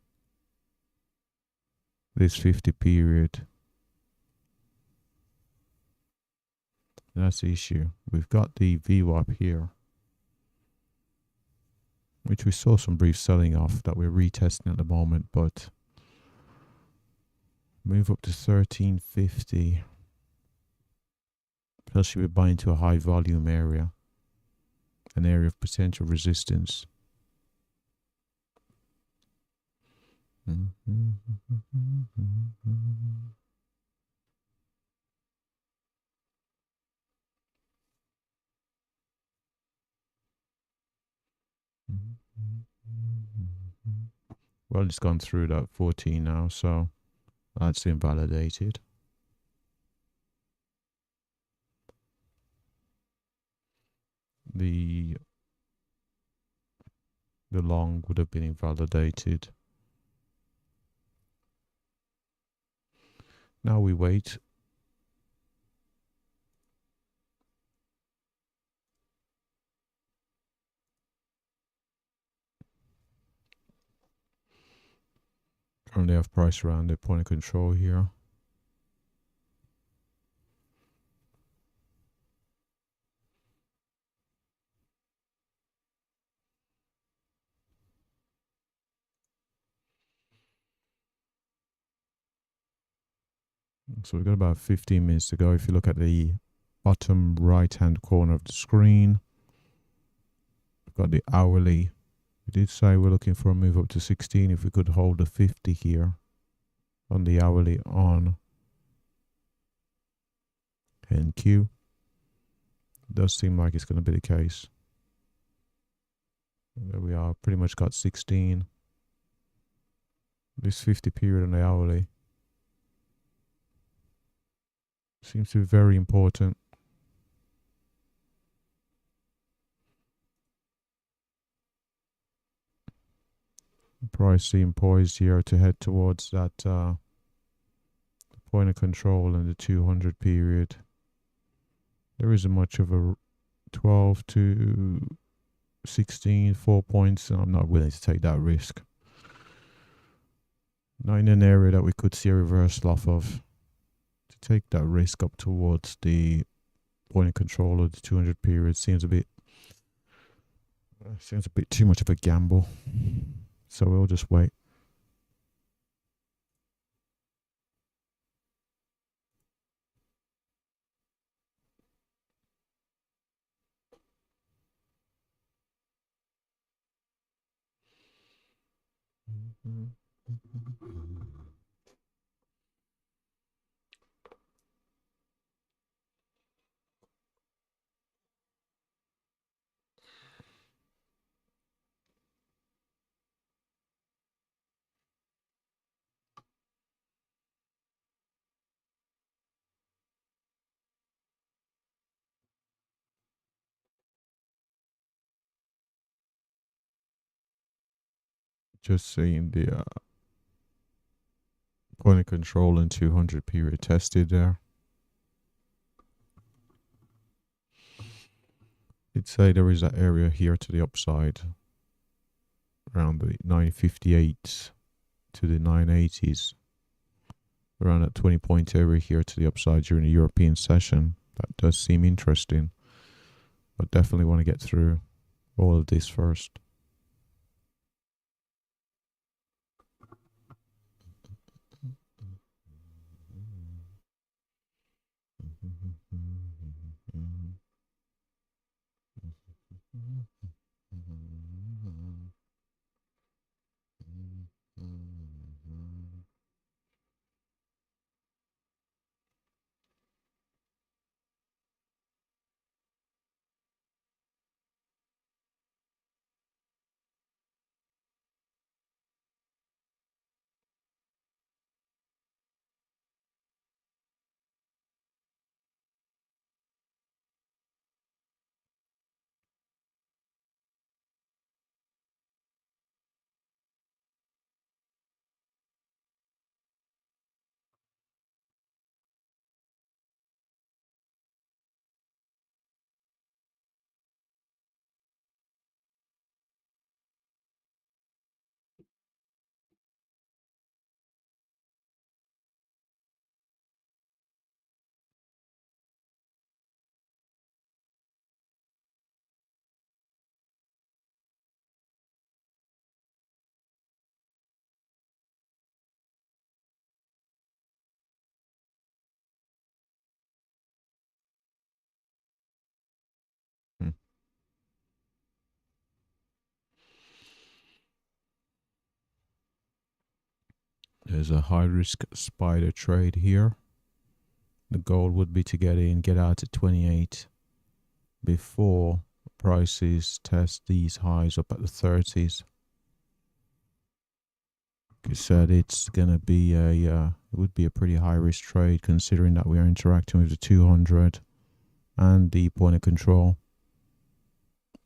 This 50 period. That's the issue. We've got the VWAP here, which we saw some brief selling off that we're retesting at the moment, but move up to 1350. Plus you would buy into a high volume area, an area of potential resistance. Well, it's gone through that 14 now, so that's invalidated. The long would have been invalidated. Now we wait. Currently have price around the point of control here. So we've got about 15 minutes to go. If you look at the bottom right hand corner of the screen, we've got the hourly. We did say we're looking for a move up to 16. If we could hold the 50 here on the hourly on NQ, it does seem like it's going to be the case. There we are, pretty much got 16. This 50 period on the hourly seems to be very important. Price seem poised here to head towards that point of control in the 200 period. There isn't much of a 12 to 16, 4 points, and I'm not willing to take that risk. Not in an area that we could see a reversal off of. To take that risk up towards the point of control of the 200 period seems a bit too much of a gamble. So we'll just wait. Just seeing the point of control and 200 period tested there. I'd say there is that area here to the upside around the 958 to the 980s, around that 20 point area here to the upside during the European session That does seem interesting, but definitely want to get through all of this first. There's a high risk spider trade here. The goal would be to get in, get out at 28 before prices test these highs up at the 30s. Like I said, it's gonna be it would be a pretty high risk trade considering that we are interacting with the 200 and the point of control.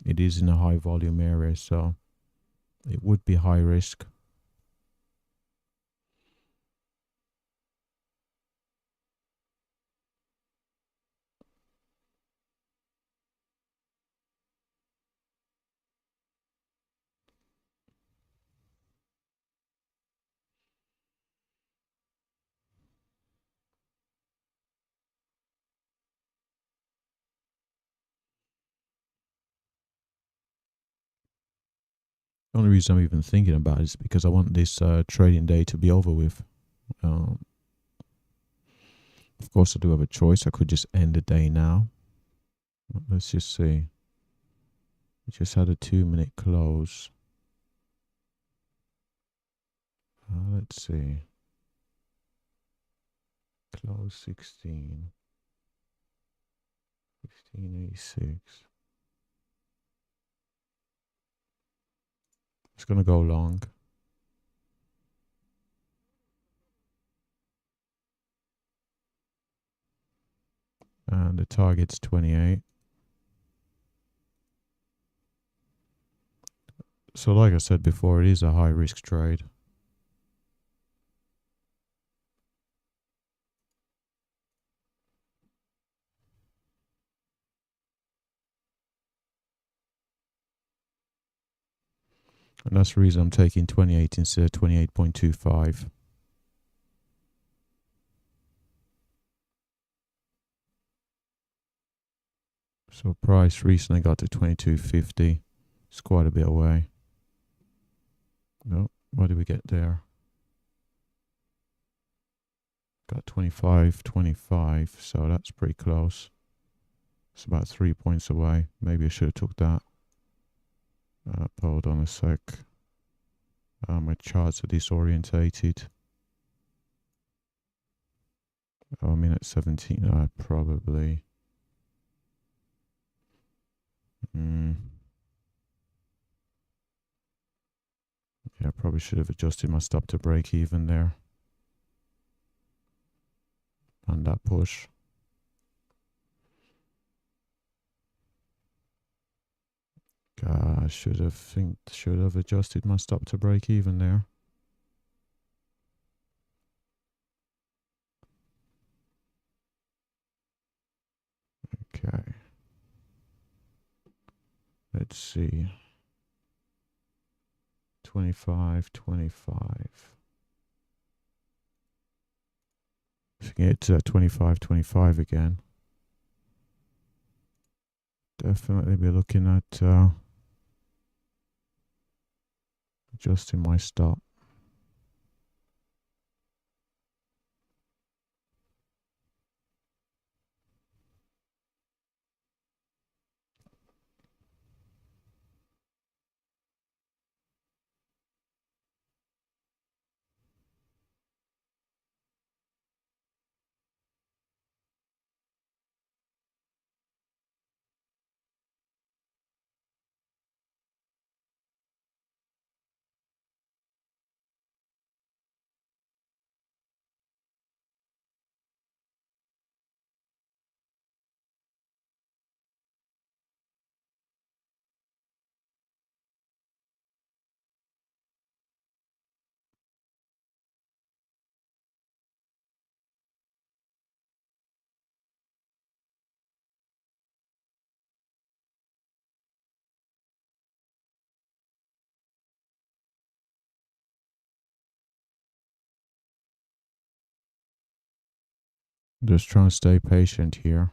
It is in a high volume area, so it would be high risk. The only reason I'm even thinking about it is because I want this trading day to be over with. Of course, I do have a choice. I could just end the day now. Let's just see. We just had a 2-minute close. Let's see. Close 16. 1586. It's going to go long. And the target's 28. So like I said before, it is a high risk trade. And that's the reason I'm taking 28 instead of 28.25. So price recently got to 22.50. It's quite a bit away. No, what did we get there? Got 25.25, so that's pretty close. It's about 3 points away. Maybe I should have took that. Hold on a sec. My charts are disorientated. Oh, I'm in at 17. Probably. Yeah, I probably should have adjusted my stop to break even there. And that push. I should have adjusted my stop to break even there. Okay. Let's see. 25.25. If you get to 25.25 again. definitely be looking at adjusting my stop. Just trying to stay patient here.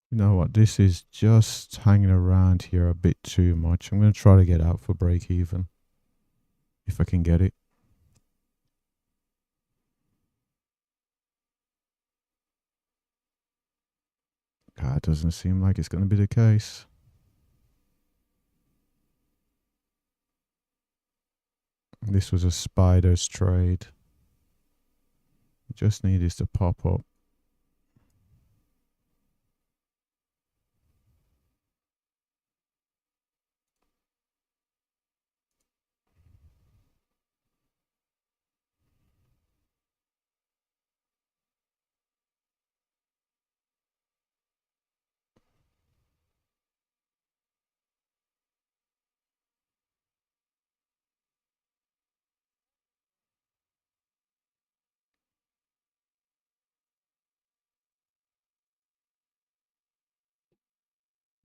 You know what? This is just hanging around here a bit too much. I'm going to try to get out for break even. If I can get it. God, it doesn't seem like it's going to be the case. This was a spider's trade. Just need this to pop up.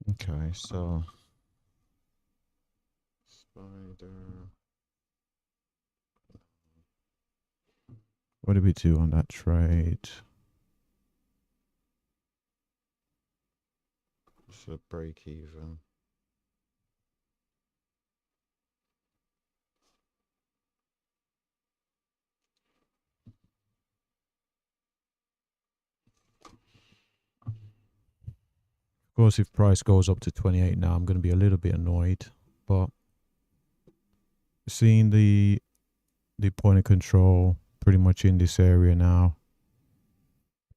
Okay, so spider. What did we do on that trade? So break even. Of course, if price goes up to 28 now, I'm going to be a little bit annoyed. But seeing the point of control pretty much in this area now,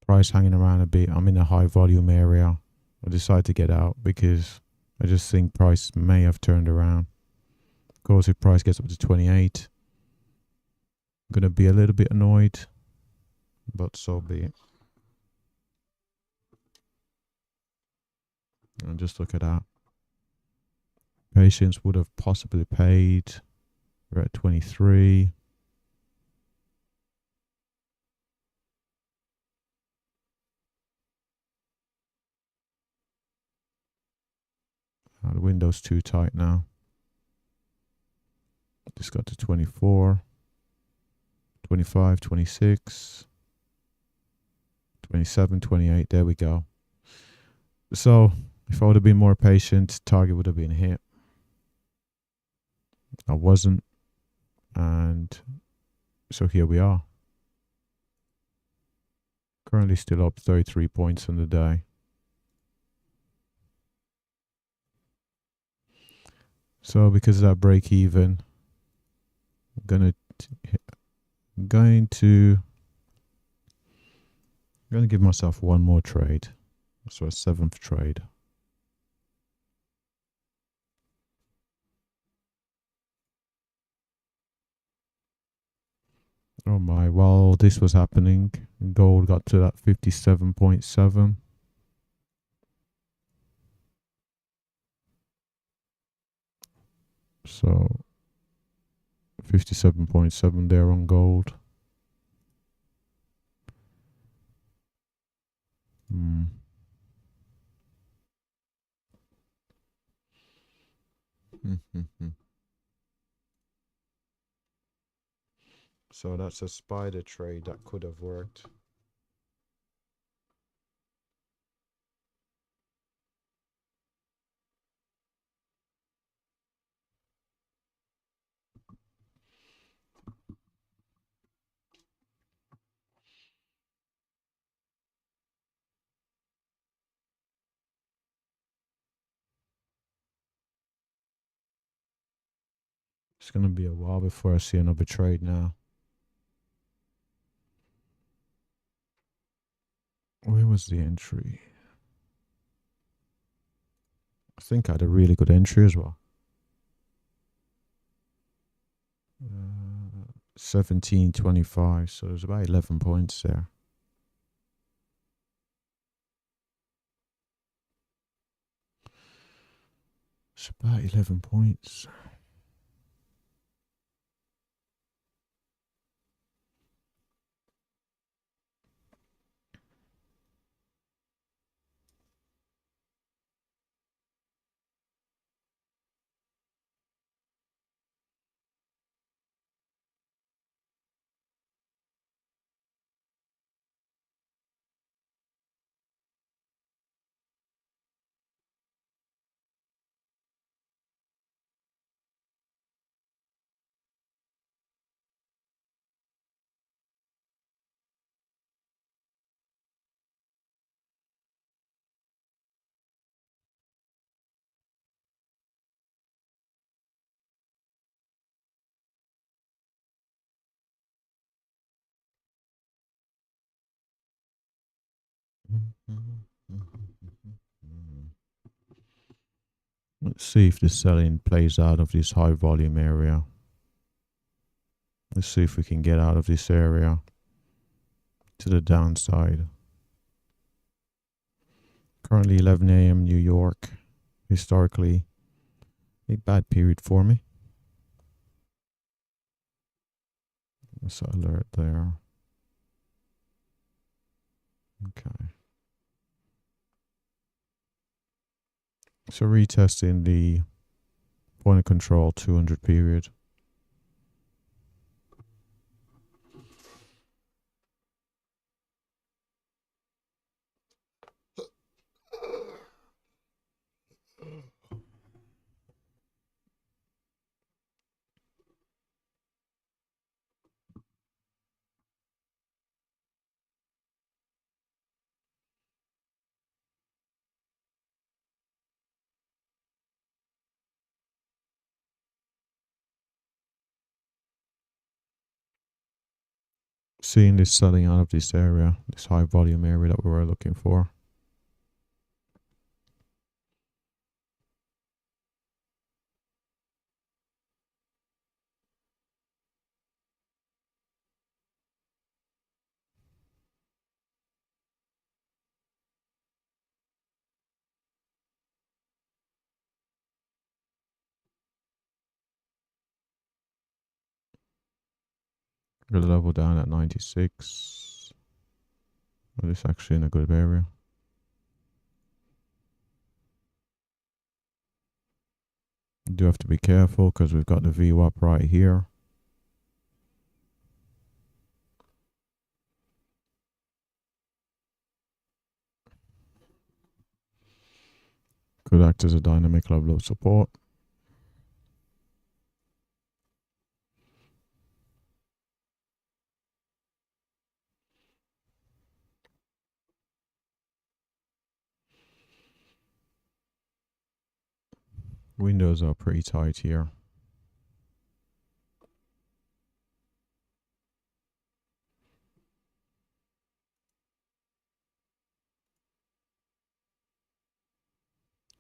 price hanging around a bit, I'm in a high volume area. I decided to get out because I just think price may have turned around. Of course, if price gets up to 28, I'm going to be a little bit annoyed, but so be it. And just look at that. Patience would have possibly paid. We're at 23. The window's too tight now. Just got to 24, 25, 26, 27, 28. There we go. So if I would have been more patient, target would have been hit. I wasn't. And so here we are. Currently still up 33 points on the day. So because of that break even, I'm going to give myself one more trade. So a 7th trade. Oh my, while this was happening, gold got to that 57.7. So 57.7 there on gold. So that's a spider trade that could have worked. It's going to be a while before I see another trade now. Where was the entry? I think I had a really good entry as well. 17.25, so there's about 11 points there. It's about 11 points. Let's see if the selling plays out of this high volume area. Let's see if we can get out of this area to the downside. Currently 11 a.m. New York. Historically, a bad period for me. Let's alert there. Okay. So retesting the point of control 200 period. seeing this selling out of this area, this high volume area that we were looking for. Got a level down at 96. Well, it's actually in a good area. You do have to be careful because we've got the VWAP right here. Could act as a dynamic level of support. Windows are pretty tight here.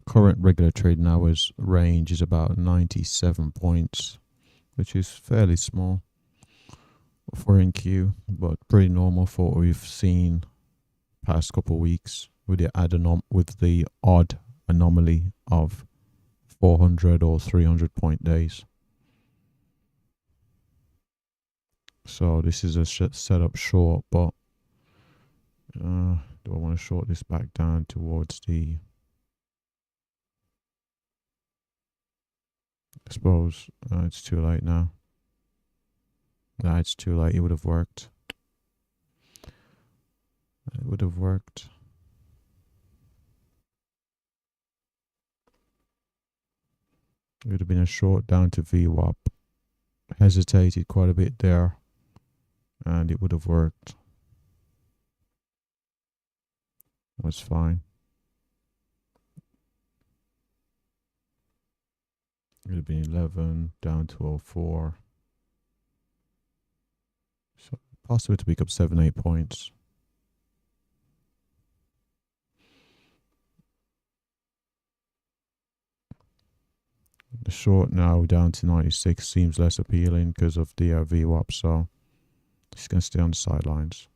Current regular trading hours range is about 97 points, which is fairly small for NQ, but pretty normal for what we've seen past couple of weeks with the odd anomaly of 400 or 300 point days. So this is a setup short, but do I want to short this back down towards the, I suppose it's too late now. No, it's too late. It would have worked. It would have worked. It would have been a short down to VWAP. Hesitated quite a bit there, and it would have worked. Was fine. It would have been 11 down to 04. So possible to pick up 7-8 points. The short now down to 96 seems less appealing because of the VWAP, so it's going to stay on the sidelines.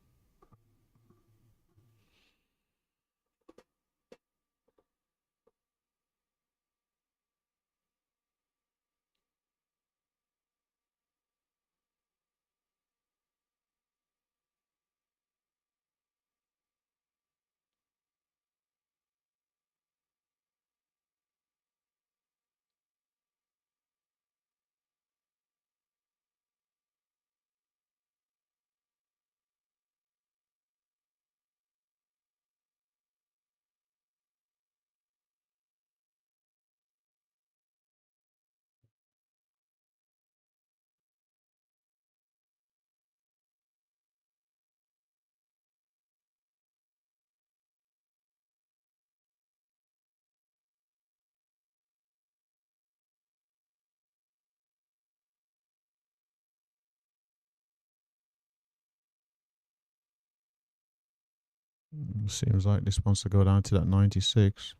Seems like this wants to go down to that 96.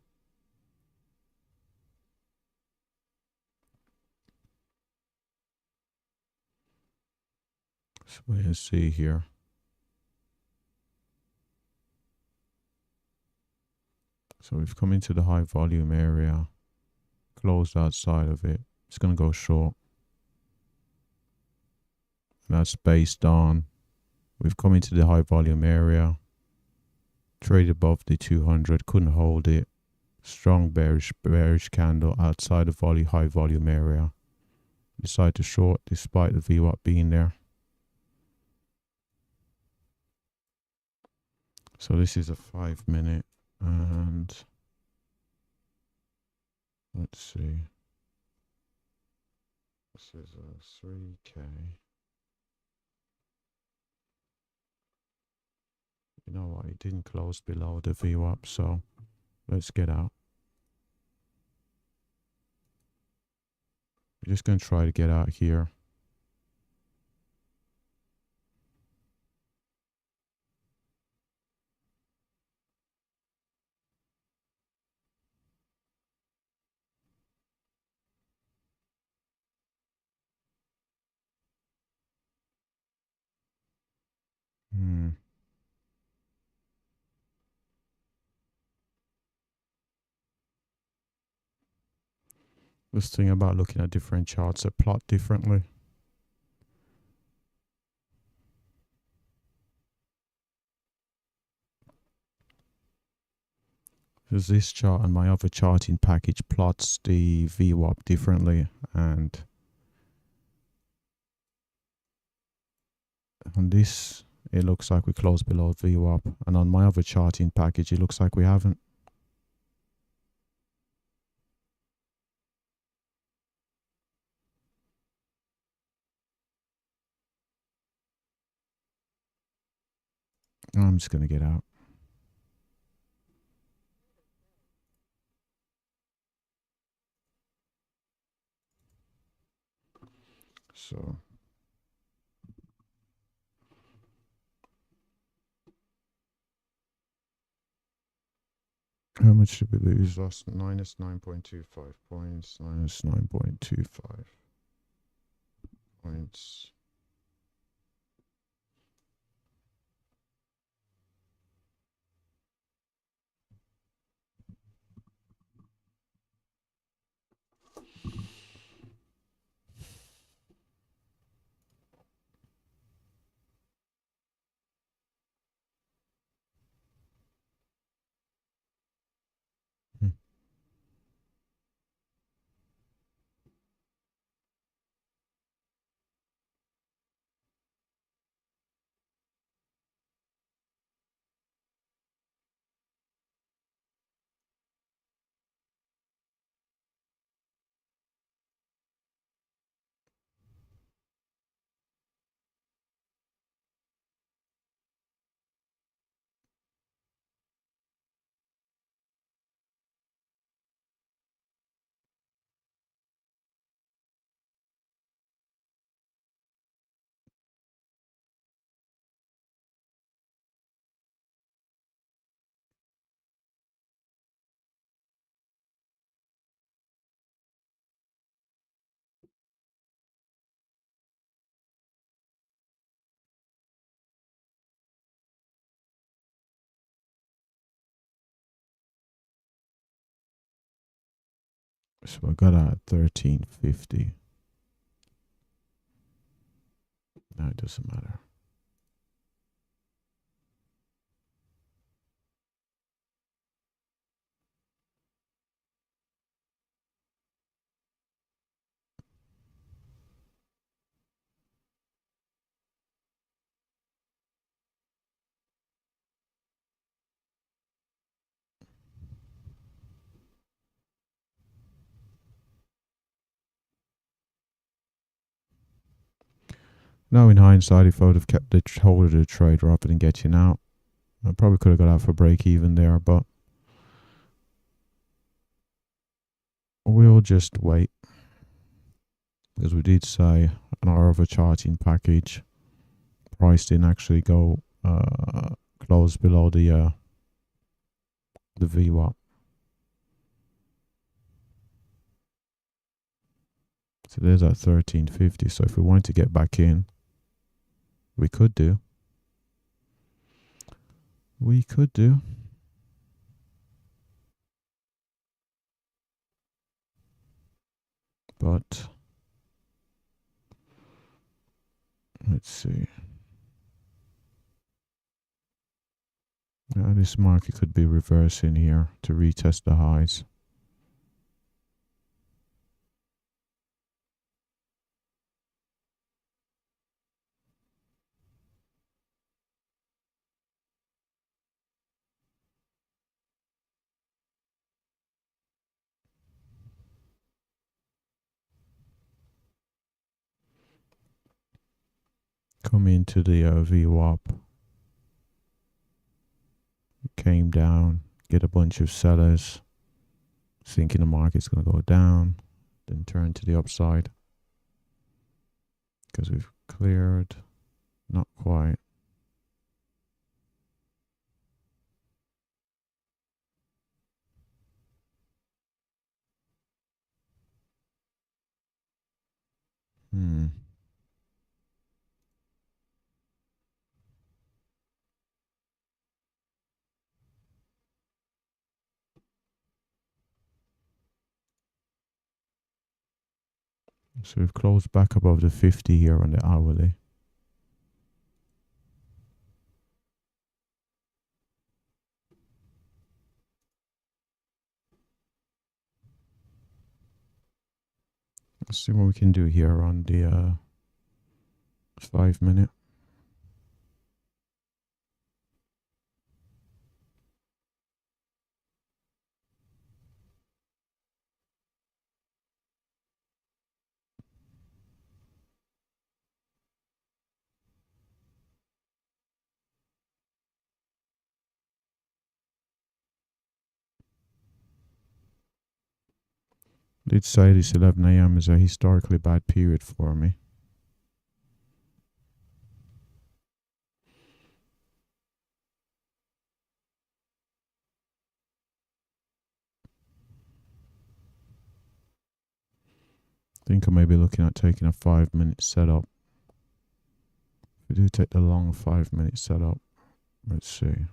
So wait and see here. So we've come into the high volume area, closed outside of it. It's going to go short. And that's based on, we've come into the high volume area, traded above the 200, couldn't hold it. Strong bearish candle outside of high volume area. Decide to short despite the VWAP being there. So this is a 5 minute, and let's see. This is a 3K. You know what? It didn't close below the VWAP, so let's get out. We're just going to try to get out here. This thing about looking at different charts that plot differently. Because this chart and my other charting package plots the VWAP differently, and on this it looks like we closed below VWAP, and on my other charting package it looks like we haven't. I'm just going to get out. So how much did we lose? Lost minus 9.25 points, minus 9.25 points. So I got out at 1350. No, it doesn't matter. Now, in hindsight, if I would have kept the hold of the trade rather than getting out, I probably could have got out for break even there, but we'll just wait. Because we did say on our other charting package, price didn't actually go close below the VWAP. So there's that 1350. So if we want to get back in, we could do. But let's see. Now this market could be reversing here to retest the highs. Come into the VWAP. Came down, get a bunch of sellers, thinking the market's going to go down, then turn to the upside. Because we've cleared, not quite. So we've closed back above the 50 here on the hourly. Let's see what we can do here on the 5 minute. Did say this 11 a.m. is a historically bad period for me. I think I may be looking at taking a 5 minute setup. If we do take the long 5 minute setup, let's see.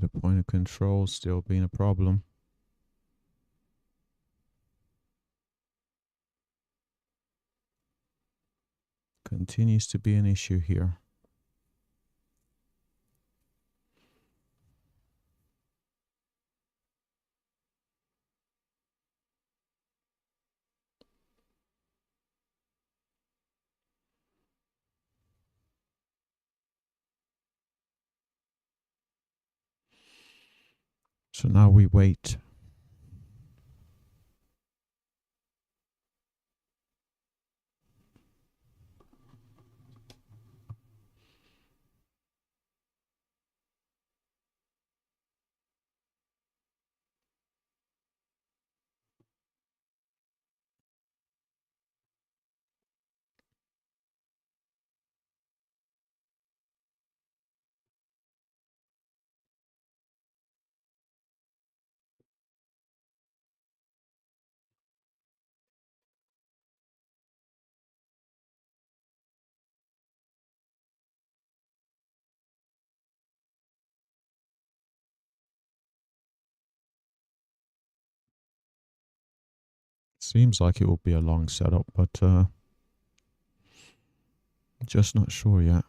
The point of control still being a problem. Continues to be an issue here. So now we wait. Seems like it will be a long setup, but just not sure yet.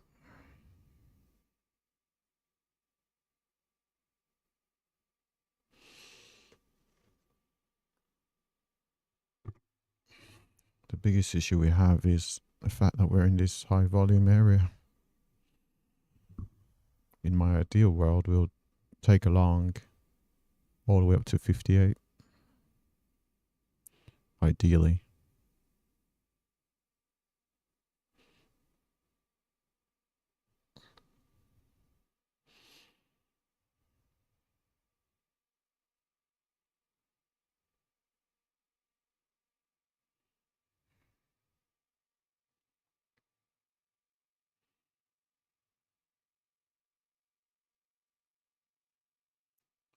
The biggest issue we have is the fact that we're in this high volume area. In my ideal world, we'll take a long all the way up to 58. Ideally.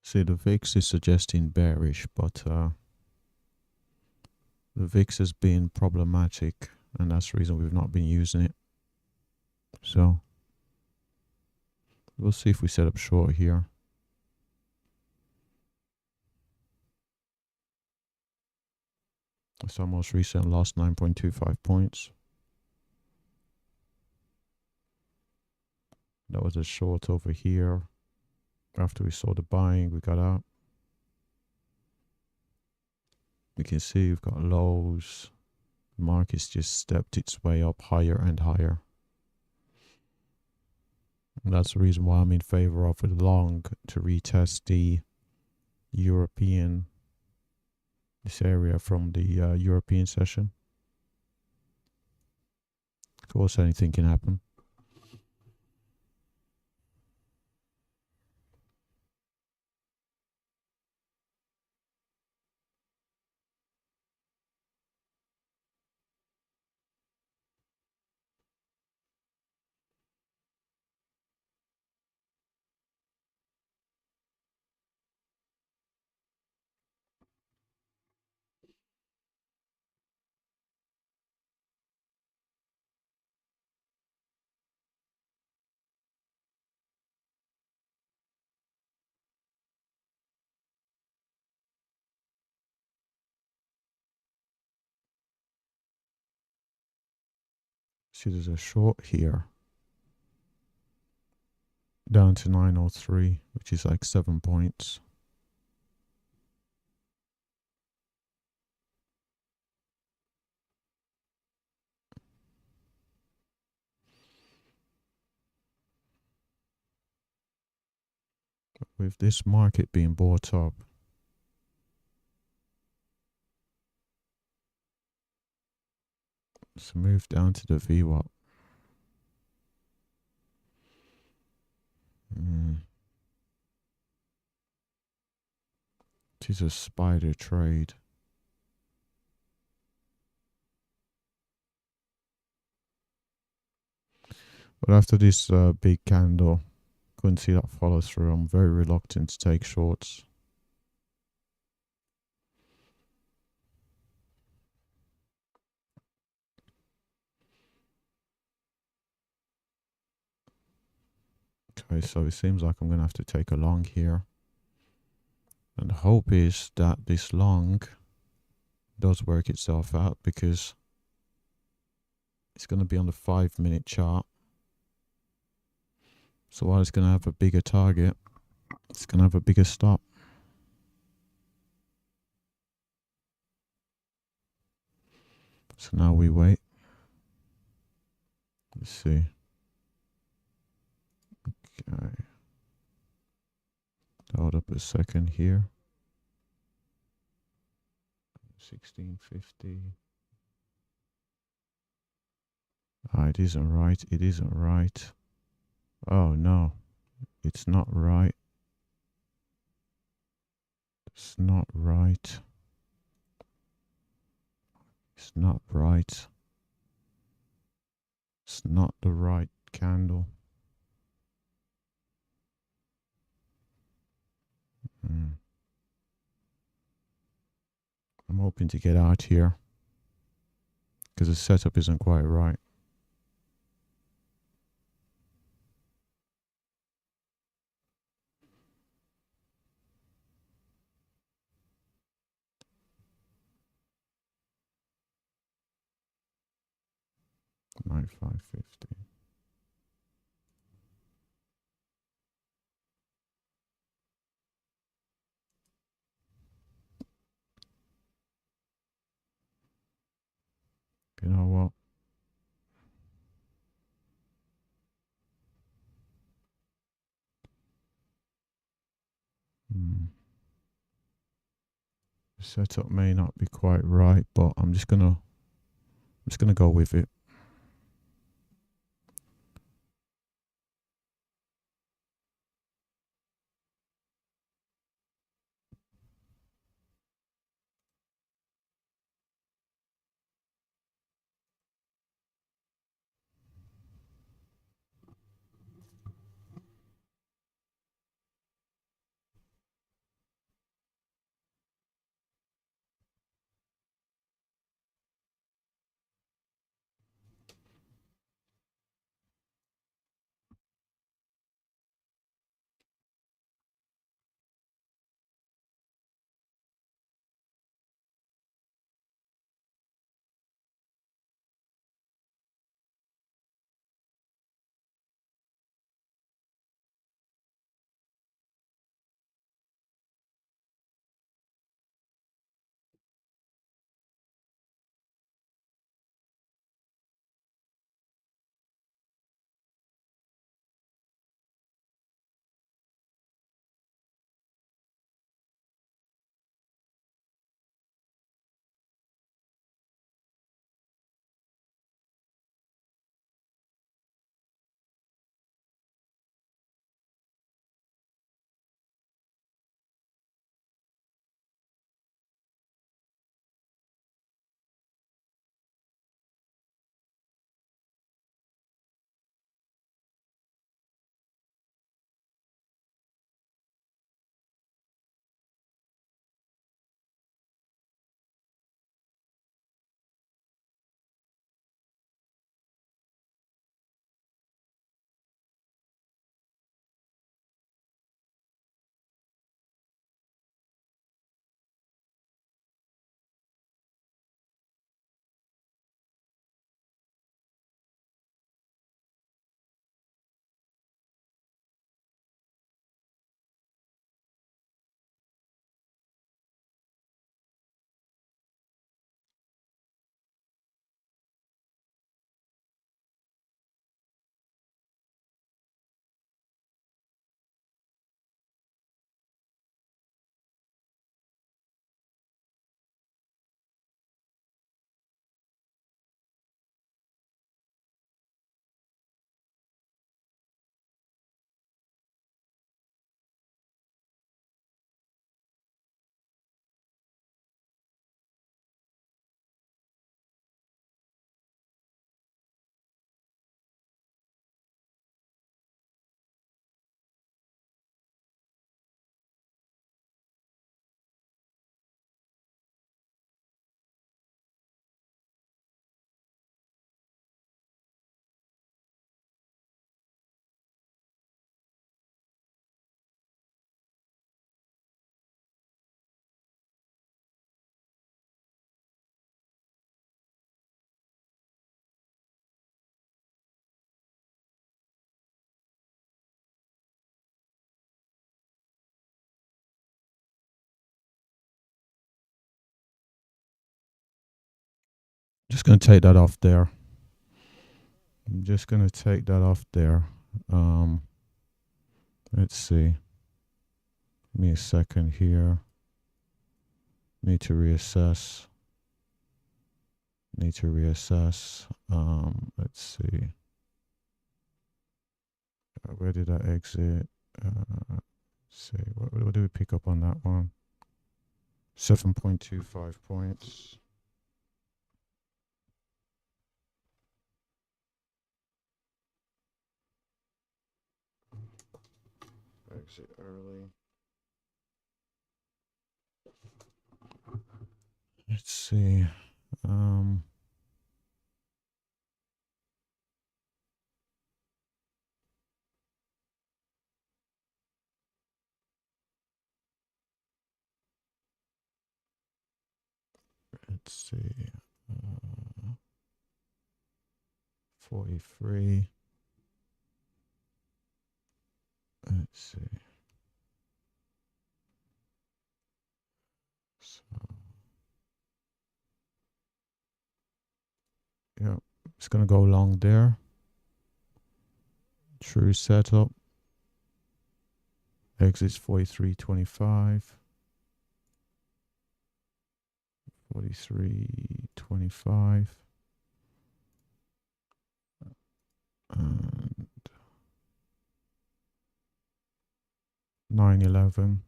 See, the VIX is suggesting bearish, but the VIX has been problematic, and that's the reason we've not been using it. So we'll see if we set up short here. It's our most recent lost 9.25 points. That was a short over here. After we saw the buying, we got out. We can see we've got lows. The market's just stepped its way up higher and higher. And that's the reason why I'm in favor of a long to retest the European, this area from the European session. Of course, anything can happen. See, there's a short here. Down to 903, which is like 7 points. With this market being bought up, let's move down to the VWAP. It is a spider trade. But after this big candle, couldn't see that follow through. I'm very reluctant to take shorts. Okay, so it seems like I'm going to have to take a long here. And the hope is that this long does work itself out, because it's going to be on the 5-minute chart. So while it's going to have a bigger target, it's going to have a bigger stop. So now we wait. Let's see. Okay. Hold up a second here. 1650. Ah, it isn't right. It isn't right. Oh no, it's not right. It's not right. It's not right. It's not the right candle. I'm hoping to get out here, because the setup isn't quite right. $95.50. You know what? The setup may not be quite right, but I'm just gonna go with it. just going to take that off there. I'm just going to take that off there. Let's see. Give me a second here. Need to reassess. Let's see. Where did I exit? Let's see. What do we pick up on that one? 7.25 points. Exit early. Let's see. Let's see. 43. Let's see. So, yeah, it's gonna go long there. True setup. Exits 43.25. 43.25. And 9.11.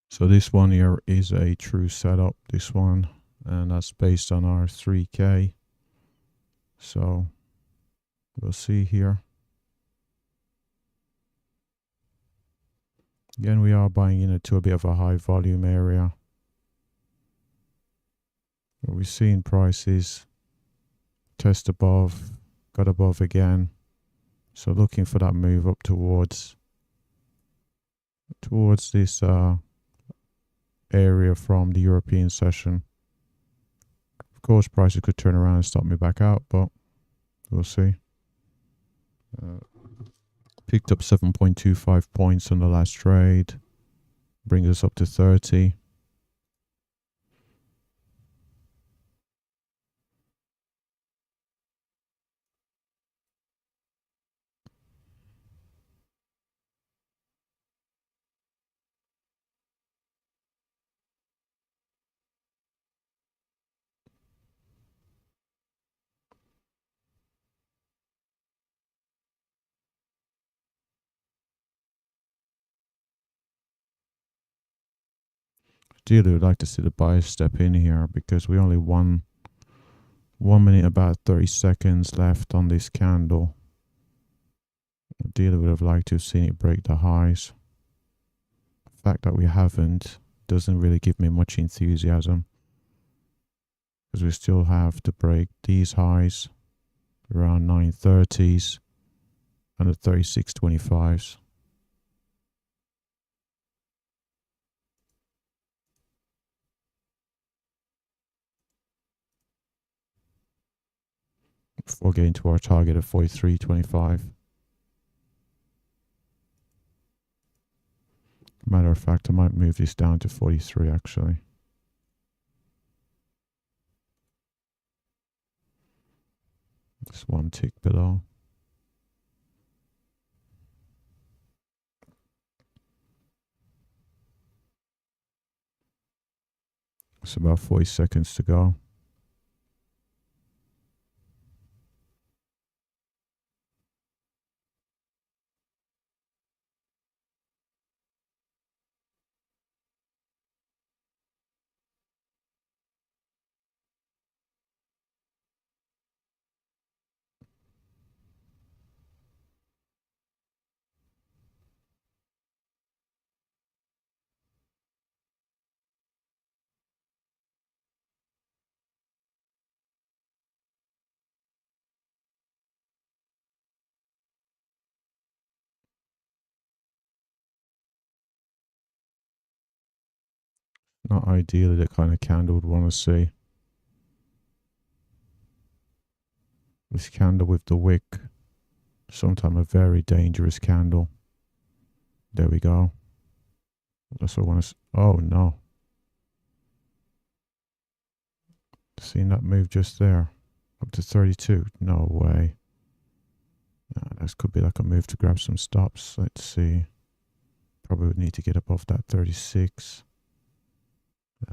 So this one here is a true setup, this one, and that's based on our 3K. So we'll see here. Again, we are buying into a bit of a high volume area. We're seeing prices test above, got above again. So looking for that move up towards this area from the European session. Of course, prices could turn around and stop me back out, but we'll see. Picked up 7.25 points on the last trade. Brings us up to 30. Ideally, would like to see the buyers step in here because we only 1 minute about 30 seconds left on this candle. Ideally, would have liked to have seen it break the highs. The fact that we haven't doesn't really give me much enthusiasm because we still have to break these highs around 930s and the 36.25s. Before getting to our target of 43.25. Matter of fact, I might move this down to 43 actually. Just one tick below. It's about 40 seconds to go. Not ideally the kind of candle we'd want to see. This candle with the wick, sometimes a very dangerous candle. There we go. That's what I want to. Oh no! Seeing that move just there, up to 32. No way. This could be like a move to grab some stops. Let's see. Probably would need to get above that 36.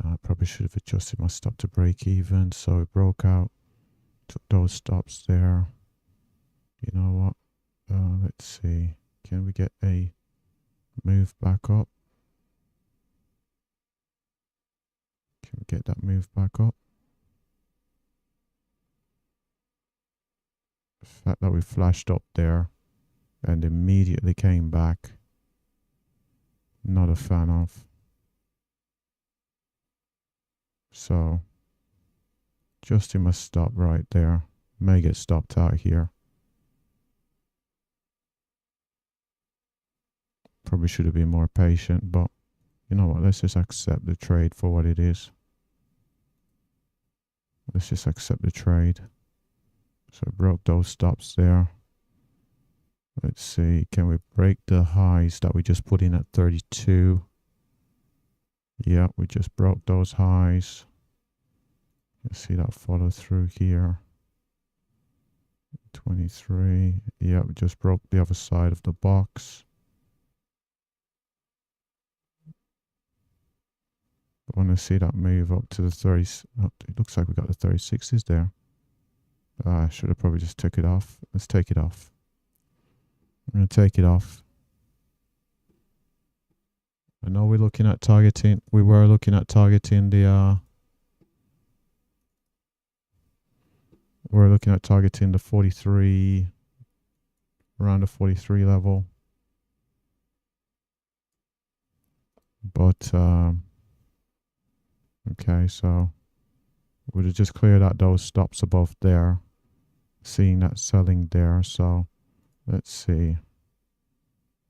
I probably should have adjusted my stop to break even. So it broke out. Took those stops there. You know what? Let's see. Can we get a move back up? Can we get that move back up? The fact that we flashed up there and immediately came back. Not a fan of. So, adjusting my stop right there. May get stopped out here. Probably should have been more patient, but you know what? Let's just accept the trade for what it is. Let's just accept the trade. So I broke those stops there. Let's see, can we break the highs that we just put in at 32? Yeah, we just broke those highs. Let's see that follow through here. 23. Yeah, we just broke the other side of the box. I want to see that move up to the 30s. Oh, it looks like we got the 36s there. I should have probably just took it off. Let's take it off. I'm going to take it off. I know we're looking at targeting. We were looking at targeting the. We're looking at targeting the 43, around the 43 level. But okay, so would have just cleared out those stops above there, seeing that selling there. So let's see.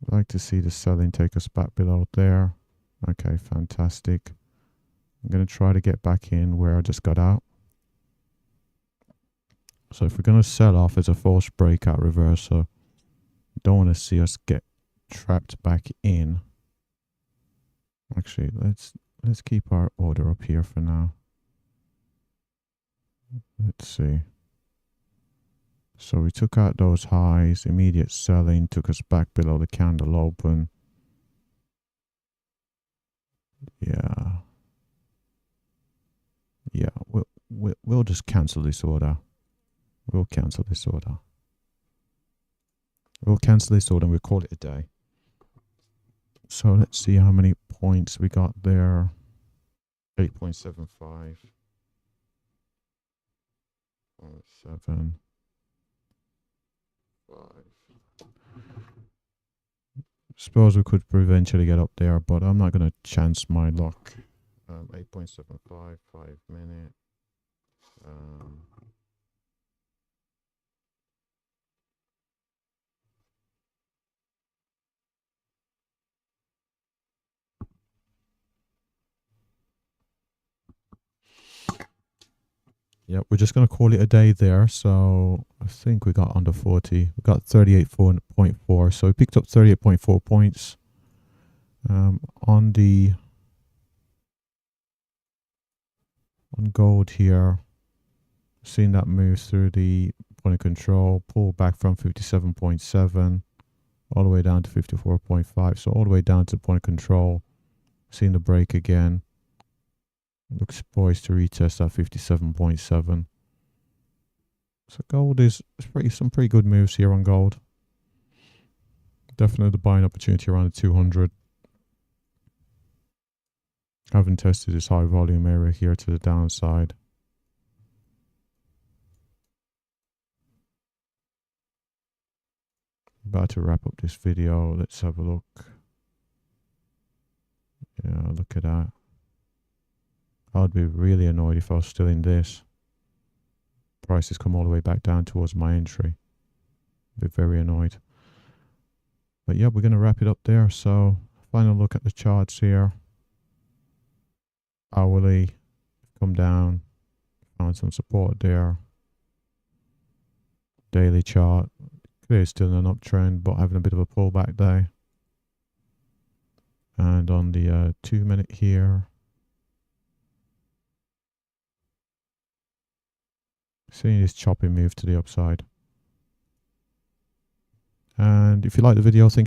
I'd like to see the selling take us back below there. Okay, fantastic. I'm going to try to get back in where I just got out. So if we're going to sell off as a false breakout reversal, don't want to see us get trapped back in. Actually, let's keep our order up here for now. Let's see. So we took out those highs, immediate selling took us back below the candle open. Yeah. Yeah, we'll just cancel this order. We'll cancel this order. We'll cancel this order and we'll call it a day. So let's see how many points we got there. 8.75. 7. 5. Suppose we could eventually get up there, but I'm not going to chance my luck. 8.75, 5 minute. Yep, we're just going to call it a day there. So I think we got under 40. We got 38.4. So we picked up 38.4 points. On gold here, seeing that move through the point of control, pull back from 57.7 all the way down to 54.5. So all the way down to the point of control, seeing the break again. Looks poised to retest that 57.7. So gold is some pretty good moves here on gold. Definitely the buying opportunity around the 200. Haven't tested this high volume area here to the downside. About to wrap up this video. Let's have a look. Yeah, look at that. I'd be really annoyed if I was still in this. Prices come all the way back down towards my entry. Be very annoyed. But yeah, we're going to wrap it up there. So final look at the charts here. Hourly, come down, found some support there. Daily chart, clearly still in an uptrend, but having a bit of a pullback day. And on the 2 minute here, seeing this choppy move to the upside. And if you like the video, think about